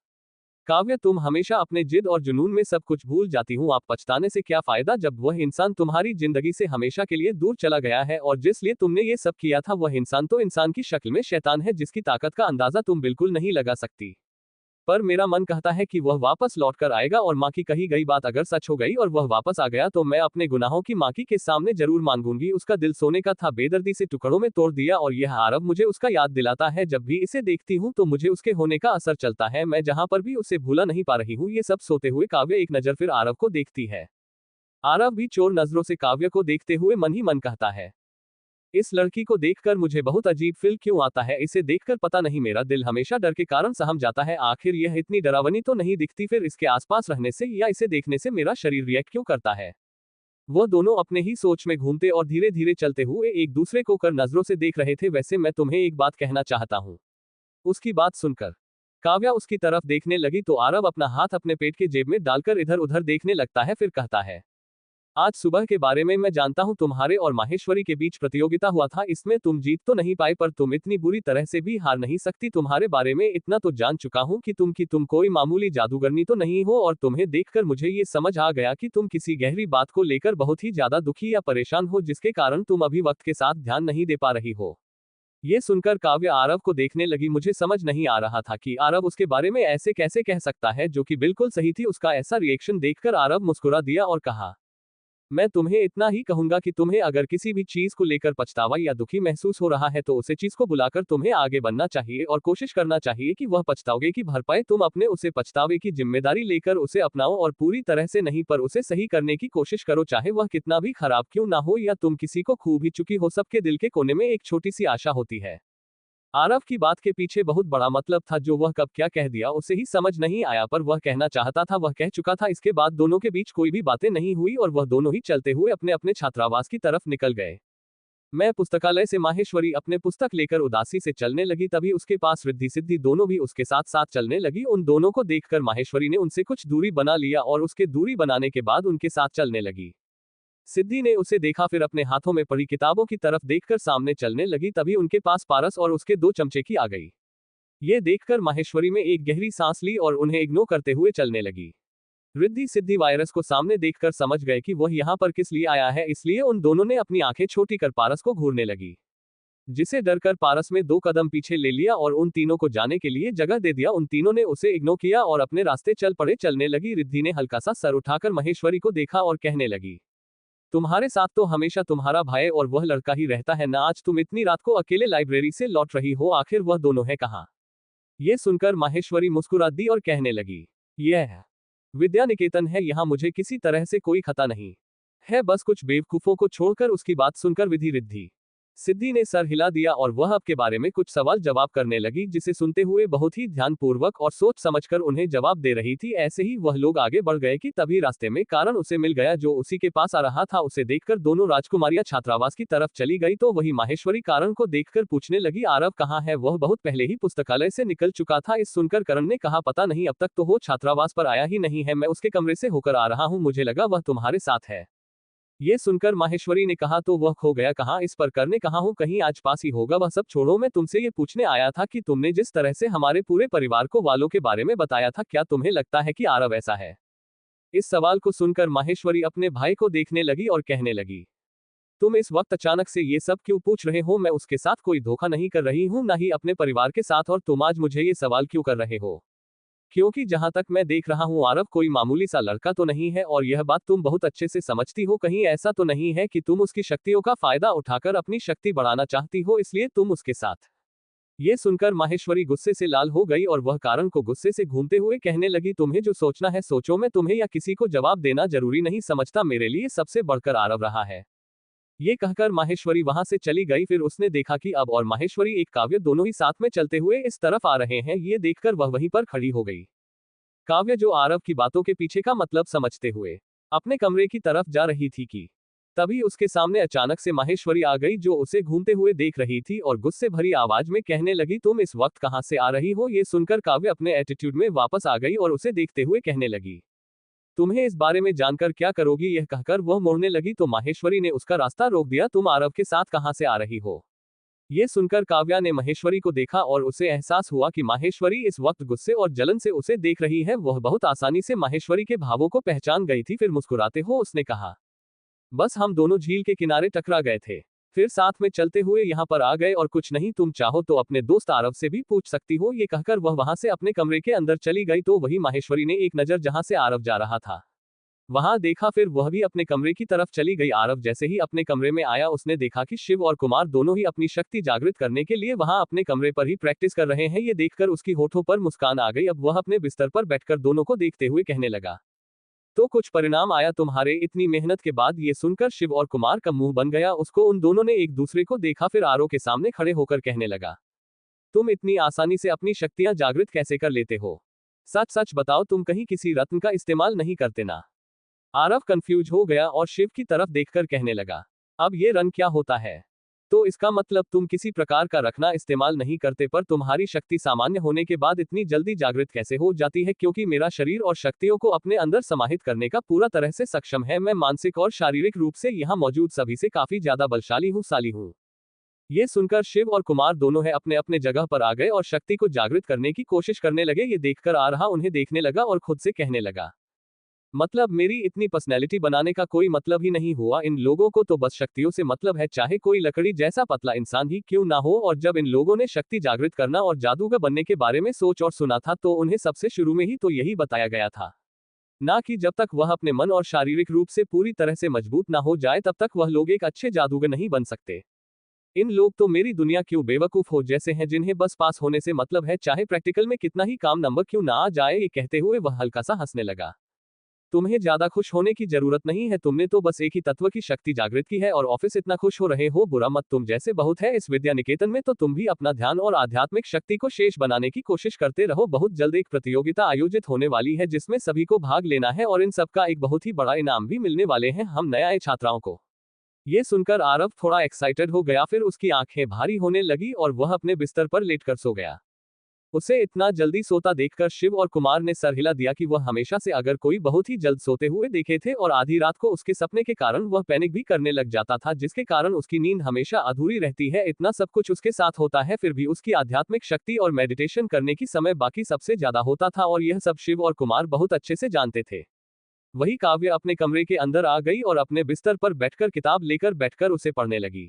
काव्या तुम हमेशा अपने जिद और जुनून में सब कुछ भूल जाती हूँ। आप पछताने से क्या फायदा जब वह इंसान तुम्हारी जिंदगी से हमेशा के लिए दूर चला गया है। और जिस लिए तुमने ये सब किया था वह इंसान तो इंसान की शक्ल में शैतान है जिसकी ताकत का अंदाजा तुम बिल्कुल नहीं लगा सकती। पर मेरा मन कहता है कि वह वापस लौट कर आएगा और माँ की कही गई बात अगर सच हो गई और वह वापस आ गया तो मैं अपने गुनाहों की माँ की के सामने जरूर मांगूंगी। उसका दिल सोने का था, बेदर्दी से टुकड़ों में तोड़ दिया। और यह आरव मुझे उसका याद दिलाता है। जब भी इसे देखती हूँ तो मुझे उसके होने का असर चलता है। मैं जहां पर भी उसे भूला नहीं पा रही हूँ। ये सब सोते हुए काव्य एक नजर फिर आरव को देखती है। आरव भी चोर नजरों से काव्य को देखते हुए मन ही मन कहता है, इस लड़की को देखकर मुझे बहुत अजीब फील क्यों आता है। इसे देखकर पता नहीं मेरा दिल हमेशा डर के कारण सहम जाता है। आखिर यह इतनी डरावनी तो नहीं दिखती, फिर इसके आसपास रहने से या इसे देखने से मेरा शरीर रिएक्ट क्यों करता है। वो दोनों अपने ही सोच में घूमते और धीरे धीरे चलते हुए एक दूसरे को कर नजरों से देख रहे थे। वैसे मैं तुम्हें एक बात कहना चाहता हूँ। उसकी बात सुनकर काव्या उसकी तरफ देखने लगी तो आरव अपना हाथ अपने पेट के जेब में डालकर इधर उधर देखने लगता है। फिर कहता है, आज सुबह के बारे में मैं जानता हूँ। तुम्हारे और माहेश्वरी के बीच प्रतियोगिता हुआ था, इसमें तुम जीत तो नहीं पाए पर तुम इतनी बुरी तरह से भी हार नहीं सकती। तुम्हारे बारे में इतना तो जान चुका हूँ कि तुम कोई मामूली जादूगरनी तो नहीं हो। और तुम्हें देखकर मुझे ये समझ आ गया कि तुम किसी गहरी बात को लेकर बहुत ही ज्यादा दुखी या परेशान हो जिसके कारण तुम अभी वक्त के साथ ध्यान नहीं दे पा रही हो। ये सुनकर काव्य आरव को देखने लगी। मुझे समझ नहीं आ रहा था कि आरव उसके बारे में ऐसे कैसे कह सकता है, जो कि बिल्कुल सही थी। उसका ऐसा रिएक्शन देखकर आरव मुस्कुरा दिया और कहा, मैं तुम्हें इतना ही कहूंगा कि तुम्हें अगर किसी भी चीज को लेकर पछतावा या दुखी महसूस हो रहा है तो उसे चीज को बुलाकर तुम्हें आगे बढ़ना चाहिए और कोशिश करना चाहिए कि वह पछतावे की भरपाई तुम अपने उसे पछतावे की जिम्मेदारी लेकर उसे अपनाओ और पूरी तरह से नहीं पर उसे सही करने की कोशिश करो, चाहे वह कितना भी खराब क्यों ना हो या तुम किसी को खो भी चुकी हो। सबके दिल के कोने में एक छोटी सी आशा होती है। आरव की बात के पीछे बहुत बड़ा मतलब था, जो वह कब क्या कह दिया उसे ही समझ नहीं आया, पर वह कहना चाहता था वह कह चुका था। इसके बाद दोनों के बीच कोई भी बातें नहीं हुई और वह दोनों ही चलते हुए अपने अपने छात्रावास की तरफ निकल गए। मैं पुस्तकालय से माहेश्वरी अपने पुस्तक लेकर उदासी से चलने लगी, तभी उसके पास रिद्धि सिद्धि दोनों भी उसके साथ साथ चलने लगी। उन दोनों को देखकर माहेश्वरी ने उनसे कुछ दूरी बना लिया और उसके दूरी बनाने के बाद उनके साथ चलने लगी। सिद्धि ने उसे देखा, फिर अपने हाथों में पड़ी किताबों की तरफ देखकर सामने चलने लगी। तभी उनके पास पारस और उसके दो चमचे की आ गई। ये देखकर माहेश्वरी में एक गहरी सांस ली और उन्हें इग्नोर करते हुए चलने लगी। रिद्धि सिद्धि वायरस को सामने देखकर समझ गए कि वह यहाँ पर किस लिए आया है, इसलिए उन दोनों ने अपनी आंखें छोटी कर पारस को घूरने लगी, जिसे डरकर पारस में 2 कदम पीछे ले लिया और उन तीनों को जाने के लिए जगह दे दिया। उन तीनों ने उसे इग्नोर किया और अपने रास्ते चल पड़े। चलने लगी रिद्धि ने हल्का सा सर उठाकर महेश्वरी को देखा और कहने लगी, तुम्हारे साथ तो हमेशा तुम्हारा भाई और वह लड़का ही रहता है ना, आज तुम इतनी रात को अकेले लाइब्रेरी से लौट रही हो, आखिर वह दोनों है कहाँ। ये सुनकर माहेश्वरी मुस्कुरा दी और कहने लगी, यह विद्या निकेतन है, यहाँ मुझे किसी तरह से कोई खतरा नहीं है, बस कुछ बेवकूफों को छोड़कर। उसकी बात सुनकर विधि रिद्धि सिद्धि ने सर हिला दिया और वह अब के बारे में कुछ सवाल जवाब करने लगी, जिसे सुनते हुए बहुत ही ध्यानपूर्वक और सोच समझकर उन्हें जवाब दे रही थी। ऐसे ही वह लोग आगे बढ़ गए कि तभी रास्ते में कारण उसे मिल गया, जो उसी के पास आ रहा था। उसे देखकर दोनों राजकुमारियां छात्रावास की तरफ चली गई तो वही माहेश्वरी कारण को देखकर पूछने लगी, आरव कहाँ है। वह बहुत पहले ही पुस्तकालय से निकल चुका था। इस सुनकर करण ने कहा, पता नहीं, अब तक तो वो छात्रावास पर आया ही नहीं है, मैं उसके कमरे से होकर आ रहा हूँ, मुझे लगा वह तुम्हारे साथ है। ये सुनकर माहेश्वरी ने कहा, तो वह खो गया कहाँ। इस पर कर ने कहा, हूँ कहीं आज पास ही होगा। वह सब छोड़ो, मैं तुमसे ये पूछने आया था कि तुमने जिस तरह से हमारे पूरे परिवार को वालों के बारे में बताया था, क्या तुम्हें लगता है कि आरव ऐसा है। इस सवाल को सुनकर माहेश्वरी अपने भाई को देखने लगी और कहने लगी, तुम इस वक्त अचानक से ये सब क्यों पूछ रहे हो। मैं उसके साथ कोई धोखा नहीं कर रही हूँ, ना ही अपने परिवार के साथ, और तुम आज मुझे ये सवाल क्यों कर रहे हो। क्योंकि जहां तक मैं देख रहा हूं आरव कोई मामूली सा लड़का तो नहीं है, और यह बात तुम बहुत अच्छे से समझती हो। कहीं ऐसा तो नहीं है कि तुम उसकी शक्तियों का फायदा उठाकर अपनी शक्ति बढ़ाना चाहती हो, इसलिए तुम उसके साथ। ये सुनकर माहेश्वरी गुस्से से लाल हो गई और वह कारण को गुस्से से घूमते हुए कहने लगी, तुम्हें जो सोचना है सोचो, मैं तुम्हें या किसी को जवाब देना जरूरी नहीं समझता, मेरे लिए सबसे बढ़कर आरव रहा है। ये कहकर माहेश्वरी वहां से चली गई। फिर उसने देखा कि अब और माहेश्वरी एक काव्य दोनों ही साथ में चलते हुए इस तरफ आ रहे हैं। ये देखकर वह वहीं पर खड़ी हो गई। काव्य जो आरव की बातों के पीछे का मतलब समझते हुए अपने कमरे की तरफ जा रही थी कि तभी उसके सामने अचानक से माहेश्वरी आ गई, जो उसे घूमते हुए देख रही थी और गुस्से भरी आवाज में कहने लगी, तुम इस वक्त कहां से आ रही हो। ये सुनकर काव्य अपने एटीट्यूड में वापस आ गई और उसे देखते हुए कहने लगी, तुम्हें इस बारे में जानकर क्या करोगी। यह कहकर वह मुड़ने लगी तो माहेश्वरी ने उसका रास्ता रोक दिया, तुम आरव के साथ कहां से आ रही हो। ये सुनकर काव्या ने महेश्वरी को देखा और उसे एहसास हुआ कि माहेश्वरी इस वक्त गुस्से और जलन से उसे देख रही है। वह बहुत आसानी से माहेश्वरी के भावों को पहचान गई थी। फिर मुस्कुराते हो उसने कहा, बस हम दोनों झील के किनारे टकरा गए थे, फिर साथ में चलते हुए यहाँ पर आ गए और कुछ नहीं, तुम चाहो तो अपने दोस्त आरव से भी पूछ सकती हो। ये कहकर वह वहां से अपने कमरे के अंदर चली गई तो वही माहेश्वरी ने एक नजर जहां से आरव जा रहा था वहां देखा, फिर वह भी अपने कमरे की तरफ चली गई। आरव जैसे ही अपने कमरे में आया उसने देखा कि शिव और कुमार दोनों ही अपनी शक्ति जागृत करने के लिए वहां अपने कमरे पर ही प्रैक्टिस कर रहे हैं। ये देखकर उसकी होठों पर मुस्कान आ गई। अब वह अपने बिस्तर पर बैठकर दोनों को देखते हुए कहने लगा, तो कुछ परिणाम आया तुम्हारे इतनी मेहनत के बाद। ये सुनकर शिव और कुमार का मुंह बन गया। उसको उन दोनों ने एक दूसरे को देखा, फिर आरव के सामने खड़े होकर कहने लगा, तुम इतनी आसानी से अपनी शक्तियां जागृत कैसे कर लेते हो। सच सच बताओ, तुम कहीं किसी रत्न का इस्तेमाल नहीं करते ना। आरव कंफ्यूज हो गया और शिव की तरफ देखकर कहने लगा, अब ये रन क्या होता है। तो इसका मतलब तुम किसी प्रकार का रखना इस्तेमाल नहीं करते, पर तुम्हारी शक्ति सामान्य होने के बाद इतनी जल्दी जागृत कैसे हो जाती है। क्योंकि मेरा शरीर और शक्तियों को अपने अंदर समाहित करने का पूरा तरह से सक्षम है। मैं मानसिक और शारीरिक रूप से यहाँ मौजूद सभी से काफी ज्यादा बलशाली हूँ, साली हूँ। ये सुनकर शिव और कुमार दोनों है अपने अपने जगह पर आ गए और शक्ति को जागृत करने की कोशिश करने लगे। ये देखकर आ रहा उन्हें देखने लगा और खुद से कहने लगा, मतलब मेरी इतनी पर्सनैलिटी बनाने का कोई मतलब ही नहीं हुआ। इन लोगों को तो बस शक्तियों से मतलब है, चाहे कोई लकड़ी जैसा पतला इंसान ही क्यों ना हो। और जब इन लोगों ने शक्ति जागृत करना और जादूगर बनने के बारे में सोच और सुना था तो उन्हें सबसे शुरू में ही तो यही बताया गया था, ना कि जब तक वह अपने मन और शारीरिक रूप से पूरी तरह से मजबूत ना हो जाए तब तक वह लोग एक अच्छे जादूगर नहीं बन सकते। इन लोग तो मेरी दुनिया क्यों बेवकूफ हो जैसे हैं, जिन्हें बस पास होने से मतलब है, चाहे प्रैक्टिकल में कितना ही काम नंबर क्यों ना आ जाए। ये कहते हुए वह हल्का सा हंसने लगा, तुम्हें ज्यादा खुश होने की जरूरत नहीं है, तुमने तो बस एक ही तत्व की शक्ति जागृत की है और ऑफिस इतना खुश हो रहे हो। बुरा मत तुम जैसे बहुत है इस विद्या निकेतन में, तो तुम भी अपना ध्यान और आध्यात्मिक शक्ति को शेष बनाने की कोशिश करते रहो। बहुत जल्द एक प्रतियोगिता आयोजित होने वाली है जिसमें सभी को भाग लेना है और इन सबका एक बहुत ही बड़ा इनाम भी मिलने वाले हैं हम नए आए छात्राओं को। ये सुनकर आरव थोड़ा एक्साइटेड हो गया, फिर उसकी आंखें भारी होने लगी और वह अपने बिस्तर पर लेटकर सो गया। उसे इतना जल्दी सोता देखकर शिव और कुमार ने सर हिला दिया कि वह हमेशा से अगर कोई बहुत ही जल्द सोते हुए देखे थे और आधी रात को उसके सपने के कारण वह पैनिक भी करने लग जाता था, जिसके कारण उसकी नींद हमेशा अधूरी रहती है। इतना सब कुछ उसके साथ होता है, फिर भी उसकी आध्यात्मिक शक्ति और मेडिटेशन करने की समय बाकी सबसे ज्यादा होता था और यह सब शिव और कुमार बहुत अच्छे से जानते थे। वही काव्य अपने कमरे के अंदर आ गई और अपने बिस्तर पर बैठकर किताब लेकर बैठकर उसे पढ़ने लगी।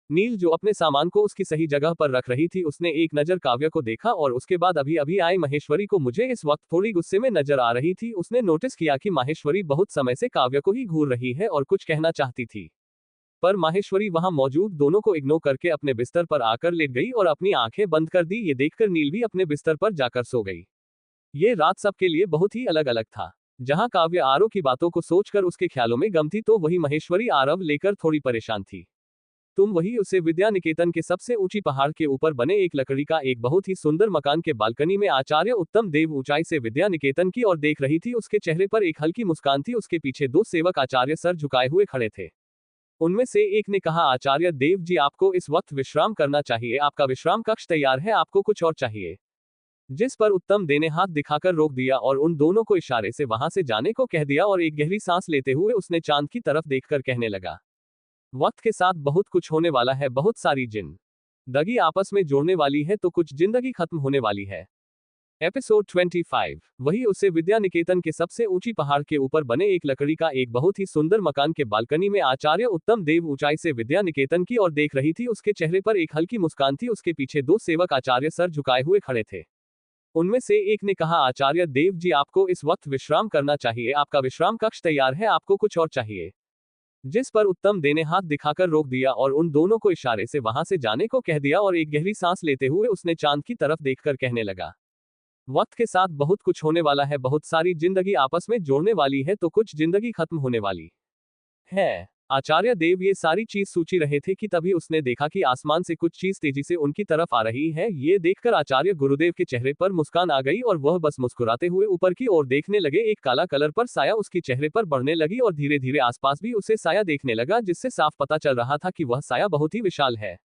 नील जो अपने सामान को उसकी सही जगह पर रख रही थी, उसने एक नजर काव्य को देखा और उसके बाद अभी अभी आई महेश्वरी को मुझे इस वक्त थोड़ी गुस्से में नजर आ रही थी। उसने नोटिस किया कि माहेश्वरी बहुत समय से काव्य को ही घूर रही है और कुछ कहना चाहती थी, पर माहेश्वरी वहां मौजूद दोनों को इग्नोर करके अपने बिस्तर पर आकर लेट गई और अपनी आंखें बंद कर दी। ये देखकर नील भी अपने बिस्तर पर जाकर सो गई। ये रात सबके लिए बहुत ही अलग अलग था। जहां काव्य आरव की बातों को सोचकर उसके ख्यालों में गम थी, तो वही महेश्वरी आरव लेकर थोड़ी परेशान थी। तुम वही उसे विद्या निकेतन के सबसे ऊंची पहाड़ के ऊपर बने एक लकड़ी का एक बहुत ही सुंदर मकान के बालकनी में आचार्य उत्तम देव ऊंचाई से विद्या निकेतन की ओर देख रही थी। उसके चेहरे पर एक हल्की मुस्कान थी। उसके पीछे दो सेवक आचार्य सर झुकाए हुए खड़े थे। उनमें से एक ने कहा, आचार्य देव जी आपको इस वक्त विश्राम करना चाहिए, आपका विश्राम कक्ष तैयार है, आपको कुछ और चाहिए। जिस पर उत्तम दे ने हाथ दिखाकर रोक दिया और उन दोनों को इशारे से वहां से जाने को कह दिया और एक गहरी सांस लेते हुए उसने चांद की तरफ देखकर कहने लगा, वक्त के साथ बहुत कुछ होने वाला है, बहुत सारी जिंदगी आपस में जोड़ने वाली है तो कुछ जिंदगी खत्म होने वाली है। एपिसोड 25। वही उसे विद्या निकेतन के सबसे ऊंची पहाड़ के ऊपर बने एक लकड़ी का एक बहुत ही सुंदर मकान के बालकनी में आचार्य उत्तम देव ऊंचाई से विद्या निकेतन की ओर देख रही थी। उसके चेहरे पर एक हल्की मुस्कान थी। उसके पीछे दो सेवक आचार्य सर झुकाए हुए खड़े थे। उनमें से एक ने कहा, आचार्य देव जी आपको इस वक्त विश्राम करना चाहिए, आपका विश्राम कक्ष तैयार है, आपको कुछ और चाहिए। जिस पर उत्तम दे ने हाथ दिखाकर रोक दिया और उन दोनों को इशारे से वहां से जाने को कह दिया और एक गहरी सांस लेते हुए उसने चांद की तरफ देखकर कहने लगा, वक्त के साथ बहुत कुछ होने वाला है, बहुत सारी जिंदगी आपस में जोड़ने वाली है तो कुछ जिंदगी खत्म होने वाली है। आचार्य देव ये सारी चीज सोच रहे थे कि तभी उसने देखा कि आसमान से कुछ चीज तेजी से उनकी तरफ आ रही है। ये देखकर आचार्य गुरुदेव के चेहरे पर मुस्कान आ गई और वह बस मुस्कुराते हुए ऊपर की ओर देखने लगे। एक काला कलर पर साया उसके चेहरे पर बढ़ने लगी और धीरे धीरे आसपास भी उसे साया देखने लगा, जिससे साफ पता चल रहा था कि वह साया बहुत ही विशाल है।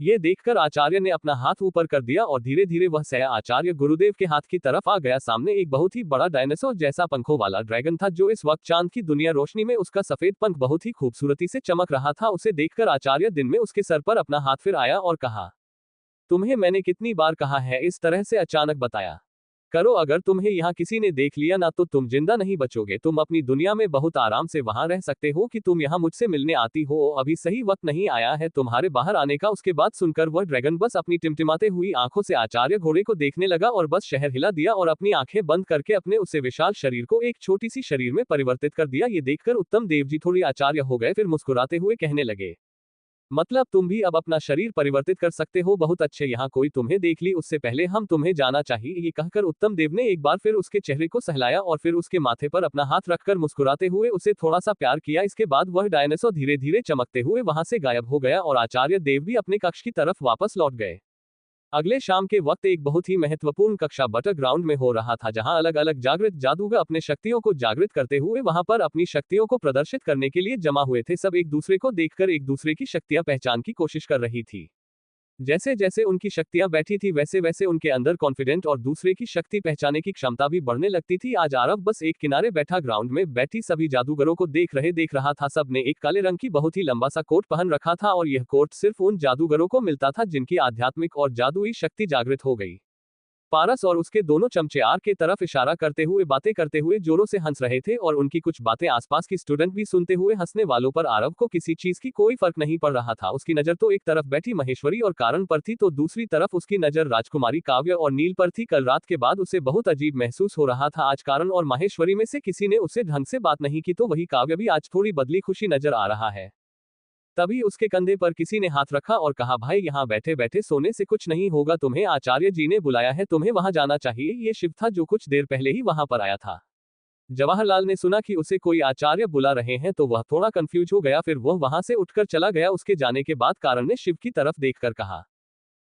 ये देखकर आचार्य ने अपना हाथ ऊपर कर दिया और धीरे धीरे वह साया आचार्य गुरुदेव के हाथ की तरफ आ गया। सामने एक बहुत ही बड़ा डायनासोर जैसा पंखों वाला ड्रैगन था, जो इस वक्त चांद की दुनिया रोशनी में उसका सफेद पंख बहुत ही खूबसूरती से चमक रहा था। उसे देखकर आचार्य दिन में उसके सर पर अपना हाथ फिर आया और कहा, तुम्हें मैंने कितनी बार कहा है इस तरह से अचानक बताया करो, अगर तुम्हें यहाँ किसी ने देख लिया ना तो तुम जिंदा नहीं बचोगे। तुम अपनी दुनिया में बहुत आराम से वहां रह सकते हो कि तुम यहाँ मुझसे मिलने आती हो, अभी सही वक्त नहीं आया है तुम्हारे बाहर आने का। उसके बाद सुनकर वह ड्रैगन बस अपनी टिमटिमाते हुई आंखों से आचार्य घोड़े को देखने लगा और बस शहर हिला दिया और अपनी आंखें बंद करके अपने उसे विशाल शरीर को एक छोटी सी शरीर में परिवर्तित कर दिया। ये देखकर उत्तम देव जी थोड़ी आचार्य हो गए, फिर मुस्कुराते हुए कहने लगे, मतलब तुम भी अब अपना शरीर परिवर्तित कर सकते हो, बहुत अच्छे, यहाँ कोई तुम्हें देख ली उससे पहले हम तुम्हें जाना चाहिए। ये कहकर उत्तम देव ने एक बार फिर उसके चेहरे को सहलाया और फिर उसके माथे पर अपना हाथ रखकर मुस्कुराते हुए उसे थोड़ा सा प्यार किया। इसके बाद वह डायनासोर धीरे धीरे चमकते हुए वहां से गायब हो गया और आचार्य देव भी अपने कक्ष की तरफ वापस लौट गए। अगले शाम के वक्त एक बहुत ही महत्वपूर्ण कक्षा बटर ग्राउंड में हो रहा था, जहां अलग अलग जागृत जादूगर अपने शक्तियों को जागृत करते हुए वहां पर अपनी शक्तियों को प्रदर्शित करने के लिए जमा हुए थे। सब एक दूसरे को देखकर एक दूसरे की शक्तियां पहचान की कोशिश कर रही थी। जैसे जैसे उनकी शक्तियां बैठी थी वैसे वैसे उनके अंदर कॉन्फिडेंट और दूसरे की शक्ति पहचाने की क्षमता भी बढ़ने लगती थी। आज आरव बस एक किनारे बैठा ग्राउंड में बैठी सभी जादूगरों को देख रहा था। सबने एक काले रंग की बहुत ही लंबा सा कोट पहन रखा था और यह कोट सिर्फ उन जादूगरों को मिलता था जिनकी आध्यात्मिक और जादुई शक्ति जागृत हो गई। पारस और उसके दोनों चमचे आर के तरफ इशारा करते हुए बातें करते हुए जोरों से हंस रहे थे और उनकी कुछ बातें आसपास की स्टूडेंट भी सुनते हुए हंसने वालों पर आरव को किसी चीज की कोई फर्क नहीं पड़ रहा था। उसकी नजर तो एक तरफ बैठी महेश्वरी और कारण पर थी तो दूसरी तरफ उसकी नजर राजकुमारी काव्य और नील पर थी। कल रात के बाद उसे बहुत अजीब महसूस हो रहा था। आज कारण और माहेश्वरी में से किसी ने उससे ढंग से बात नहीं की तो वही काव्य भी आज थोड़ी बदली खुशी नजर आ रहा है। तभी उसके कंधे पर किसी ने हाथ रखा और कहा, भाई यहाँ बैठे बैठे सोने से कुछ नहीं होगा, तुम्हें आचार्य जी ने बुलाया है, तुम्हें वहां जाना चाहिए। ये शिव था जो कुछ देर पहले ही वहां पर आया था। जवाहरलाल ने सुना कि उसे कोई आचार्य बुला रहे हैं तो वह थोड़ा कंफ्यूज हो गया, फिर वह वहां से उठकर चला गया। उसके जाने के बाद कारण ने शिव की तरफ देखकर कहा,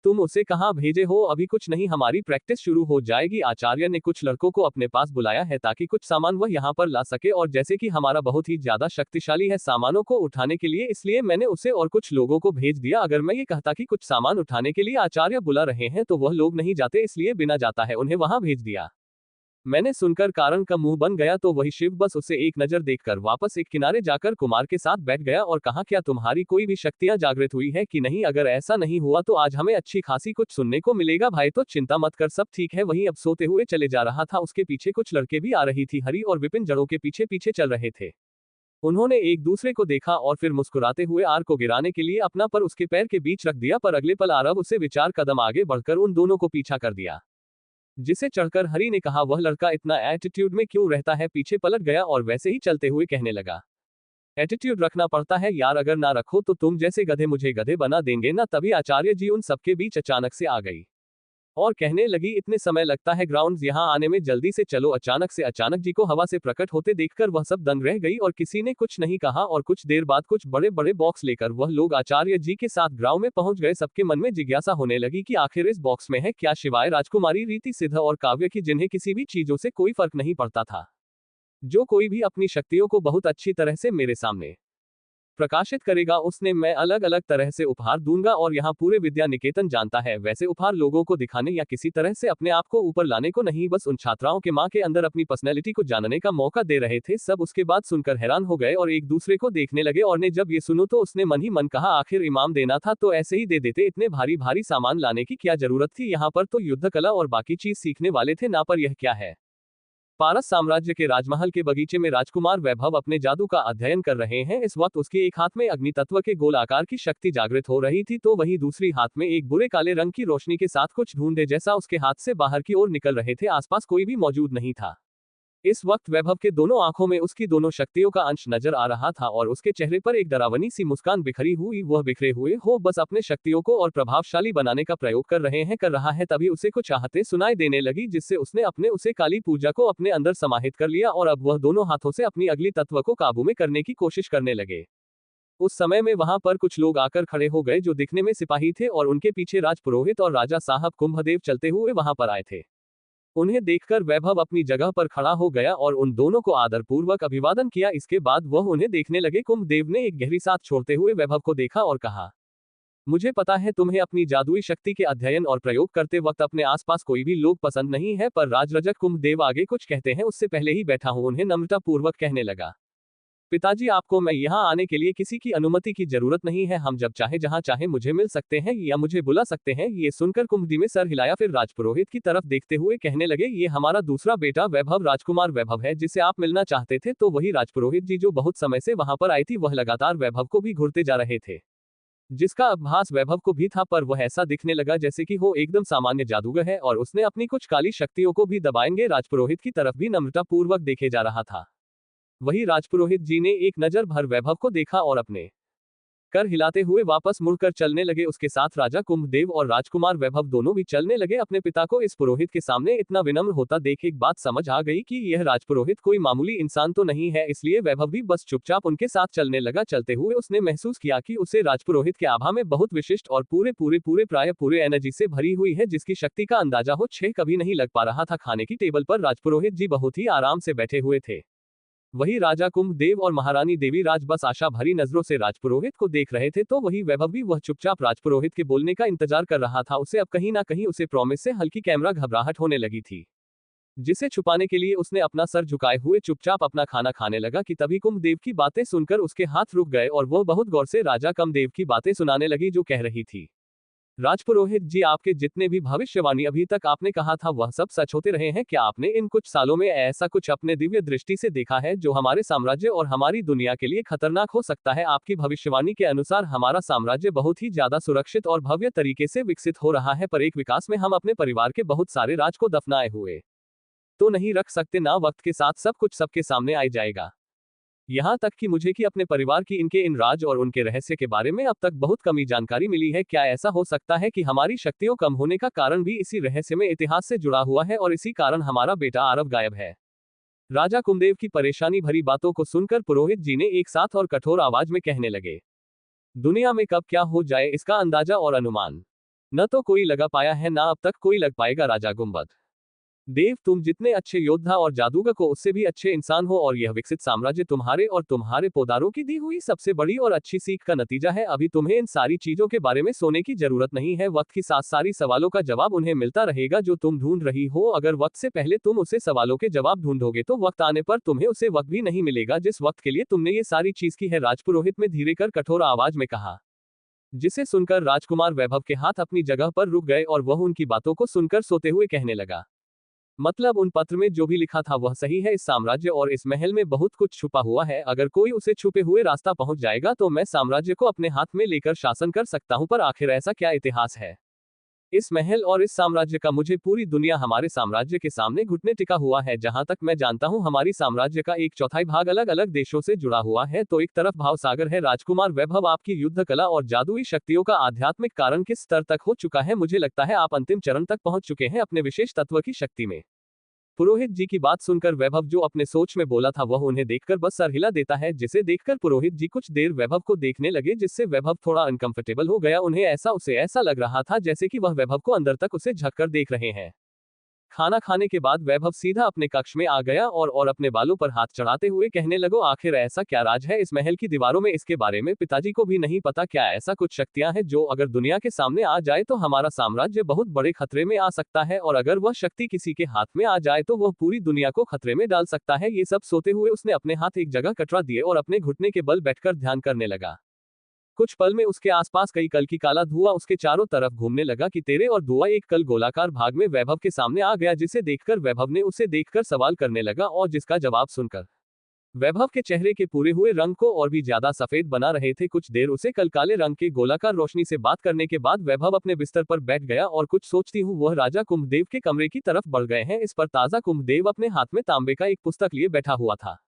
तुम उसे कहाँ भेजे हो? अभी कुछ नहीं, हमारी प्रैक्टिस शुरू हो जाएगी। आचार्य ने कुछ लड़कों को अपने पास बुलाया है ताकि कुछ सामान वह यहाँ पर ला सके और जैसे कि हमारा बहुत ही ज्यादा शक्तिशाली है सामानों को उठाने के लिए, इसलिए मैंने उसे और कुछ लोगों को भेज दिया। अगर मैं ये कहता कि कुछ सामान उठाने के लिए आचार्य बुला रहे हैं तो वह लोग नहीं जाते, इसलिए बिना जाता है उन्हें वहां भेज दिया। मैंने सुनकर कारण का मुंह बन गया तो वही शिव बस उसे एक नजर देखकर वापस एक किनारे जाकर कुमार के साथ बैठ गया और कहा, क्या तुम्हारी कोई भी शक्तियां जागृत हुई है कि नहीं? अगर ऐसा नहीं हुआ तो आज हमें अच्छी खासी कुछ सुनने को मिलेगा। भाई तो चिंता मत कर, सब ठीक है। वहीं अब सोते हुए चले जा रहा था, उसके पीछे कुछ लड़के भी आ रही थी। हरी और विपिन जड़ों के पीछे पीछे चल रहे थे। उन्होंने एक दूसरे को देखा और फिर मुस्कुराते हुए आर को गिराने के लिए अपना पर उसके पैर के बीच रख दिया, पर अगले पल आरव उसे विचार कदम आगे बढ़कर उन दोनों को पीछा कर दिया। जिसे चढ़कर हरी ने कहा, वह लड़का इतना एटीट्यूड में क्यों रहता है? पीछे पलट गया और वैसे ही चलते हुए कहने लगा, एटीट्यूड रखना पड़ता है यार, अगर ना रखो तो तुम जैसे गधे मुझे गधे बना देंगे ना। तभी आचार्य जी उन सबके बीच अचानक से आ गई और कहने लगी, इतने समय लगता है ग्राउंड्स यहाँ आने में, जल्दी से चलो। अचानक जी को हवा से प्रकट होते देखकर वह सब दंग रह गई और किसी ने कुछ नहीं कहा और कुछ देर बाद कुछ बड़े बड़े बॉक्स लेकर वह लोग आचार्य जी के साथ ग्राउंड में पहुंच गए। सबके मन में जिज्ञासा होने लगी कि आखिर इस बॉक्स में है क्या, सिवाय राजकुमारी रीति सिद्ध और काव्य की, जिन्हें किसी भी चीजों से कोई फर्क नहीं पड़ता था। जो कोई भी अपनी शक्तियों को बहुत अच्छी तरह से मेरे सामने प्रकाशित करेगा उसने मैं अलग अलग तरह से उपहार दूंगा और यहाँ पूरे विद्या निकेतन जानता है वैसे उपहार लोगों को दिखाने या किसी तरह से अपने आप को ऊपर लाने को नहीं, बस उन छात्राओं के माँ के अंदर अपनी पर्सनैलिटी को जानने का मौका दे रहे थे। सब उसके बाद सुनकर हैरान हो गए और एक दूसरे को देखने लगे और ने जब ये सुनो तो उसने मन ही मन कहा, आखिर इमाम देना था तो ऐसे ही दे देते, इतने भारी भारी सामान लाने की क्या जरूरत थी? यहाँ पर तो युद्ध कला और बाकी चीज सीखने वाले थे ना, पर यह क्या है? पारस साम्राज्य के राजमहल के बगीचे में राजकुमार वैभव अपने जादू का अध्ययन कर रहे हैं। इस वक्त उसके एक हाथ में अग्नि तत्व के गोल आकार की शक्ति जागृत हो रही थी तो वहीं दूसरी हाथ में एक बुरे काले रंग की रोशनी के साथ कुछ ढूंढे जैसा उसके हाथ से बाहर की ओर निकल रहे थे। आसपास कोई भी मौजूद नहीं था। इस वक्त वैभव के दोनों आंखों में उसकी दोनों शक्तियों का अंश नजर आ रहा था और उसके चेहरे पर एक डरावनी सी मुस्कान बिखरी हुई। वह बिखरे हुए हो बस अपने शक्तियों को और प्रभावशाली बनाने का प्रयोग कर रहा है। तभी उसे कुछ आहटें सुनाई देने लगी जिससे उसने उसे काली पूजा को अपने अंदर समाहित कर लिया और अब वह दोनों हाथों से अपनी अगली तत्व को काबू में करने की कोशिश करने लगे। उस समय में वहां पर कुछ लोग आकर खड़े हो गए जो दिखने में सिपाही थे और उनके पीछे राजपुरोहित और राजा साहब कुंभदेव चलते हुए वहां पर आए थे। उन्हें देखकर वैभव अपनी जगह पर खड़ा हो गया और उन दोनों को आदरपूर्वक अभिवादन किया। इसके बाद वह उन्हें देखने लगे। कुंभदेव ने एक गहरी सांस छोड़ते हुए वैभव को देखा और कहा, मुझे पता है तुम्हें अपनी जादुई शक्ति के अध्ययन और प्रयोग करते वक्त अपने आसपास कोई भी लोग पसंद नहीं है, पर राजरजक कुंभदेव आगे कुछ कहते हैं उससे पहले ही बैठा हूं उन्हें नम्रता पूर्वक कहने लगा, पिताजी आपको मैं यहाँ आने के लिए किसी की अनुमति की जरूरत नहीं है, हम जब चाहे जहाँ चाहे मुझे मिल सकते हैं या मुझे बुला सकते हैं। ये सुनकर कुंभदी में सर हिलाया, फिर राजपुरोहित की तरफ देखते हुए कहने लगे, ये हमारा दूसरा बेटा वैभव राजकुमार वैभव है जिससे आप मिलना चाहते थे। तो वही राजपुरोहित जी जो बहुत समय से वहां पर आई थी, वह लगातार वैभव को भी घूरते जा रहे थे, जिसका आभास वैभव को भी था, पर वह ऐसा दिखने लगा जैसे कि वो एकदम सामान्य जादूगर है और उसने अपनी कुछ काली शक्तियों को भी दबाएंगे। राजपुरोहित की तरफ भी नम्रता पूर्वक देखे जा रहा था। वही राजपुरोहित जी ने एक नजर भर वैभव को देखा और अपने कर हिलाते हुए वापस मुड़कर चलने लगे। उसके साथ राजा कुंभदेव और राजकुमार वैभव दोनों भी चलने लगे। अपने पिता को इस पुरोहित के सामने इतना विनम्र होता देख एक बात समझ आ गई कि यह राजपुरोहित कोई मामूली इंसान तो नहीं है, इसलिए वैभव भी बस चुपचाप उनके साथ चलने लगा। चलते हुए उसने महसूस किया कि उसे राजपुरोहित के आभा में बहुत विशिष्ट और पूरे एनर्जी से भरी हुई है, जिसकी शक्ति का अंदाजा हो छह कभी नहीं लग पा रहा था। खाने की टेबल पर राजपुरोहित जी बहुत ही आराम से बैठे हुए थे। वही राजा कुंभदेव और महारानी देवी राज बस आशा भरी नजरों से राजपुरोहित को देख रहे थे। तो वही वैभव भी वह चुपचाप राजपुरोहित के बोलने का इंतजार कर रहा था। उसे अब कहीं ना कहीं उसे प्रॉमिस से हल्की कैमरा घबराहट होने लगी थी, जिसे छुपाने के लिए उसने अपना सर झुकाए हुए चुपचाप अपना खाना खाने लगा कि तभी कुंभदेव की बातें सुनकर उसके हाथ रुक गए और वह बहुत गौर से राजा कुंभदेव की बातें सुनाने लगी, जो कह रही थी, राजपुरोहित जी आपके जितने भी भविष्यवाणी अभी तक आपने कहा था वह सब सच होते रहे हैं। क्या आपने इन कुछ सालों में ऐसा कुछ अपने दिव्य दृष्टि से देखा है जो हमारे साम्राज्य और हमारी दुनिया के लिए खतरनाक हो सकता है? आपकी भविष्यवाणी के अनुसार हमारा साम्राज्य बहुत ही ज्यादा सुरक्षित और भव्य तरीके से विकसित हो रहा है, पर एक विकास में हम अपने परिवार के बहुत सारे राज को दफनाए हुए तो नहीं रख सकते ना। वक्त के साथ सब कुछ सबके सामने आ जाएगा, यहाँ तक कि मुझे कि अपने परिवार की इन राज और उनके रहस्य के बारे में अब तक बहुत कम ही जानकारी मिली है। क्या ऐसा हो सकता है कि हमारी शक्तियों कम होने का कारण भी इसी रहस्य में इतिहास से जुड़ा हुआ है और इसी कारण हमारा बेटा आरव गायब है? राजा कुंभदेव की परेशानी भरी बातों को सुनकर पुरोहित जी ने एक साथ और कठोर आवाज में कहने लगे, दुनिया में कब क्या हो जाए इसका अंदाजा और अनुमान न तो कोई लगा पाया है, ना अब तक कोई लग पाएगा। राजा गुंबद देव, तुम जितने अच्छे योद्धा और जादूगर को उससे भी अच्छे इंसान हो और यह विकसित साम्राज्य तुम्हारे और तुम्हारे पोदारों की दी हुई सबसे बड़ी और अच्छी सीख का नतीजा है। अभी तुम्हें इन सारी चीजों के बारे में सोने की जरूरत नहीं है। वक्त के साथ सारी सवालों का जवाब उन्हें मिलता रहेगा जो तुम ढूंढ रही हो। अगर वक्त से पहले तुम उसे सवालों के जवाब ढूंढोगे तो वक्त आने पर तुम्हें उसे वक्त भी नहीं मिलेगा जिस वक्त के लिए तुमने ये सारी चीज की है। राजपुरोहित में धीरे कर कठोर आवाज में कहा, जिसे सुनकर राजकुमार वैभव के हाथ अपनी जगह पर रुक गए और वह उनकी बातों को सुनकर सोते हुए कहने लगा, मतलब उन पत्र में जो भी लिखा था वह सही है। इस साम्राज्य और इस महल में बहुत कुछ छुपा हुआ है। अगर कोई उसे छुपे हुए रास्ता पहुंच जाएगा तो मैं साम्राज्य को अपने हाथ में लेकर शासन कर सकता हूं, पर आखिर ऐसा क्या इतिहास है इस महल और इस साम्राज्य का? मुझे पूरी दुनिया हमारे साम्राज्य के सामने घुटने टिका हुआ है। जहां तक मैं जानता हूं हमारी साम्राज्य का एक चौथाई भाग अलग अलग देशों से जुड़ा हुआ है। तो एक तरफ भाव सागर है। राजकुमार वैभव, आपकी युद्ध कला और जादुई शक्तियों का आध्यात्मिक कारण किस स्तर तक हो चुका है? मुझे लगता है आप अंतिम चरण तक पहुंच चुके हैं अपने विशेष तत्व की शक्ति में। पुरोहित जी की बात सुनकर वैभव जो अपने सोच में बोला था वह उन्हें देखकर बस सर हिला देता है, जिसे देखकर पुरोहित जी कुछ देर वैभव को देखने लगे, जिससे वैभव थोड़ा अनकंफर्टेबल हो गया। उन्हें ऐसा लग रहा था जैसे कि वह वैभव को अंदर तक उसे झककर देख रहे हैं। खाना खाने के बाद वैभव सीधा अपने कक्ष में आ गया और अपने बालों पर हाथ चढ़ाते हुए कहने लगो, आखिर ऐसा क्या राज है इस महल की दीवारों में? इसके बारे में पिताजी को भी नहीं पता। क्या ऐसा कुछ शक्तियां हैं जो अगर दुनिया के सामने आ जाए तो हमारा साम्राज्य बहुत बड़े खतरे में आ सकता है, और अगर वह शक्ति किसी के हाथ में आ जाए तो वह पूरी दुनिया को खतरे में डाल सकता है? ये सब सोते हुए उसने अपने हाथ एक जगह कटरा दिए और अपने घुटने के बल बैठकर ध्यान करने लगा। कुछ पल में उसके आसपास कई कल की काला धुआं उसके चारों तरफ घूमने लगा कि तेरे और धुआं एक कल गोलाकार भाग में वैभव के सामने आ गया, जिसे देखकर वैभव ने उसे देखकर सवाल करने लगा और जिसका जवाब सुनकर वैभव के चेहरे के पूरे हुए रंग को और भी ज्यादा सफेद बना रहे थे। कुछ देर उसे कल काले रंग के गोलाकार रोशनी से बात करने के बाद वैभव अपने बिस्तर पर बैठ गया और कुछ सोचती हुई वह राजा कुंभदेव के कमरे की तरफ बढ़ गए हैं। इस पर ताजा कुंभदेव अपने हाथ में तांबे का एक पुस्तक लिए बैठा हुआ था।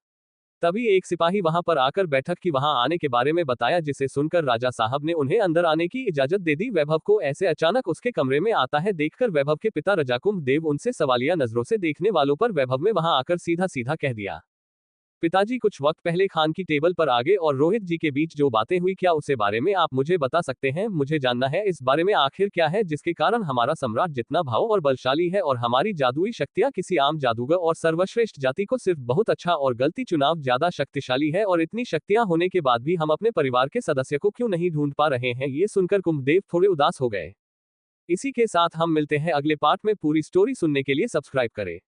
तभी एक सिपाही वहां पर आकर बैठक की वहां आने के बारे में बताया, जिसे सुनकर राजा साहब ने उन्हें अंदर आने की इजाजत दे दी। वैभव को ऐसे अचानक उसके कमरे में आता है देखकर वैभव के पिता राजा कुंभदेव उनसे सवालिया नजरों से देखने वालों पर वैभव में वहां आकर सीधा सीधा कह दिया, पिताजी कुछ वक्त पहले खान की टेबल पर आ गए और रोहित जी के बीच जो बातें हुई क्या उसे बारे में आप मुझे बता सकते हैं? मुझे जानना है इस बारे में आखिर क्या है जिसके कारण हमारा सम्राट जितना भाव और बलशाली है और हमारी जादुई शक्तियां किसी आम जादूगर और सर्वश्रेष्ठ जाति को सिर्फ बहुत अच्छा और गलती चुनाव ज्यादा शक्तिशाली है और इतनी शक्तियां होने के बाद भी हम अपने परिवार के सदस्य को क्यों नहीं ढूंढ पा रहे हैं? ये सुनकर कुंभदेव थोड़े उदास हो गए। इसी के साथ हम मिलते हैं अगले पार्ट में। पूरी स्टोरी सुनने के लिए सब्सक्राइब करें।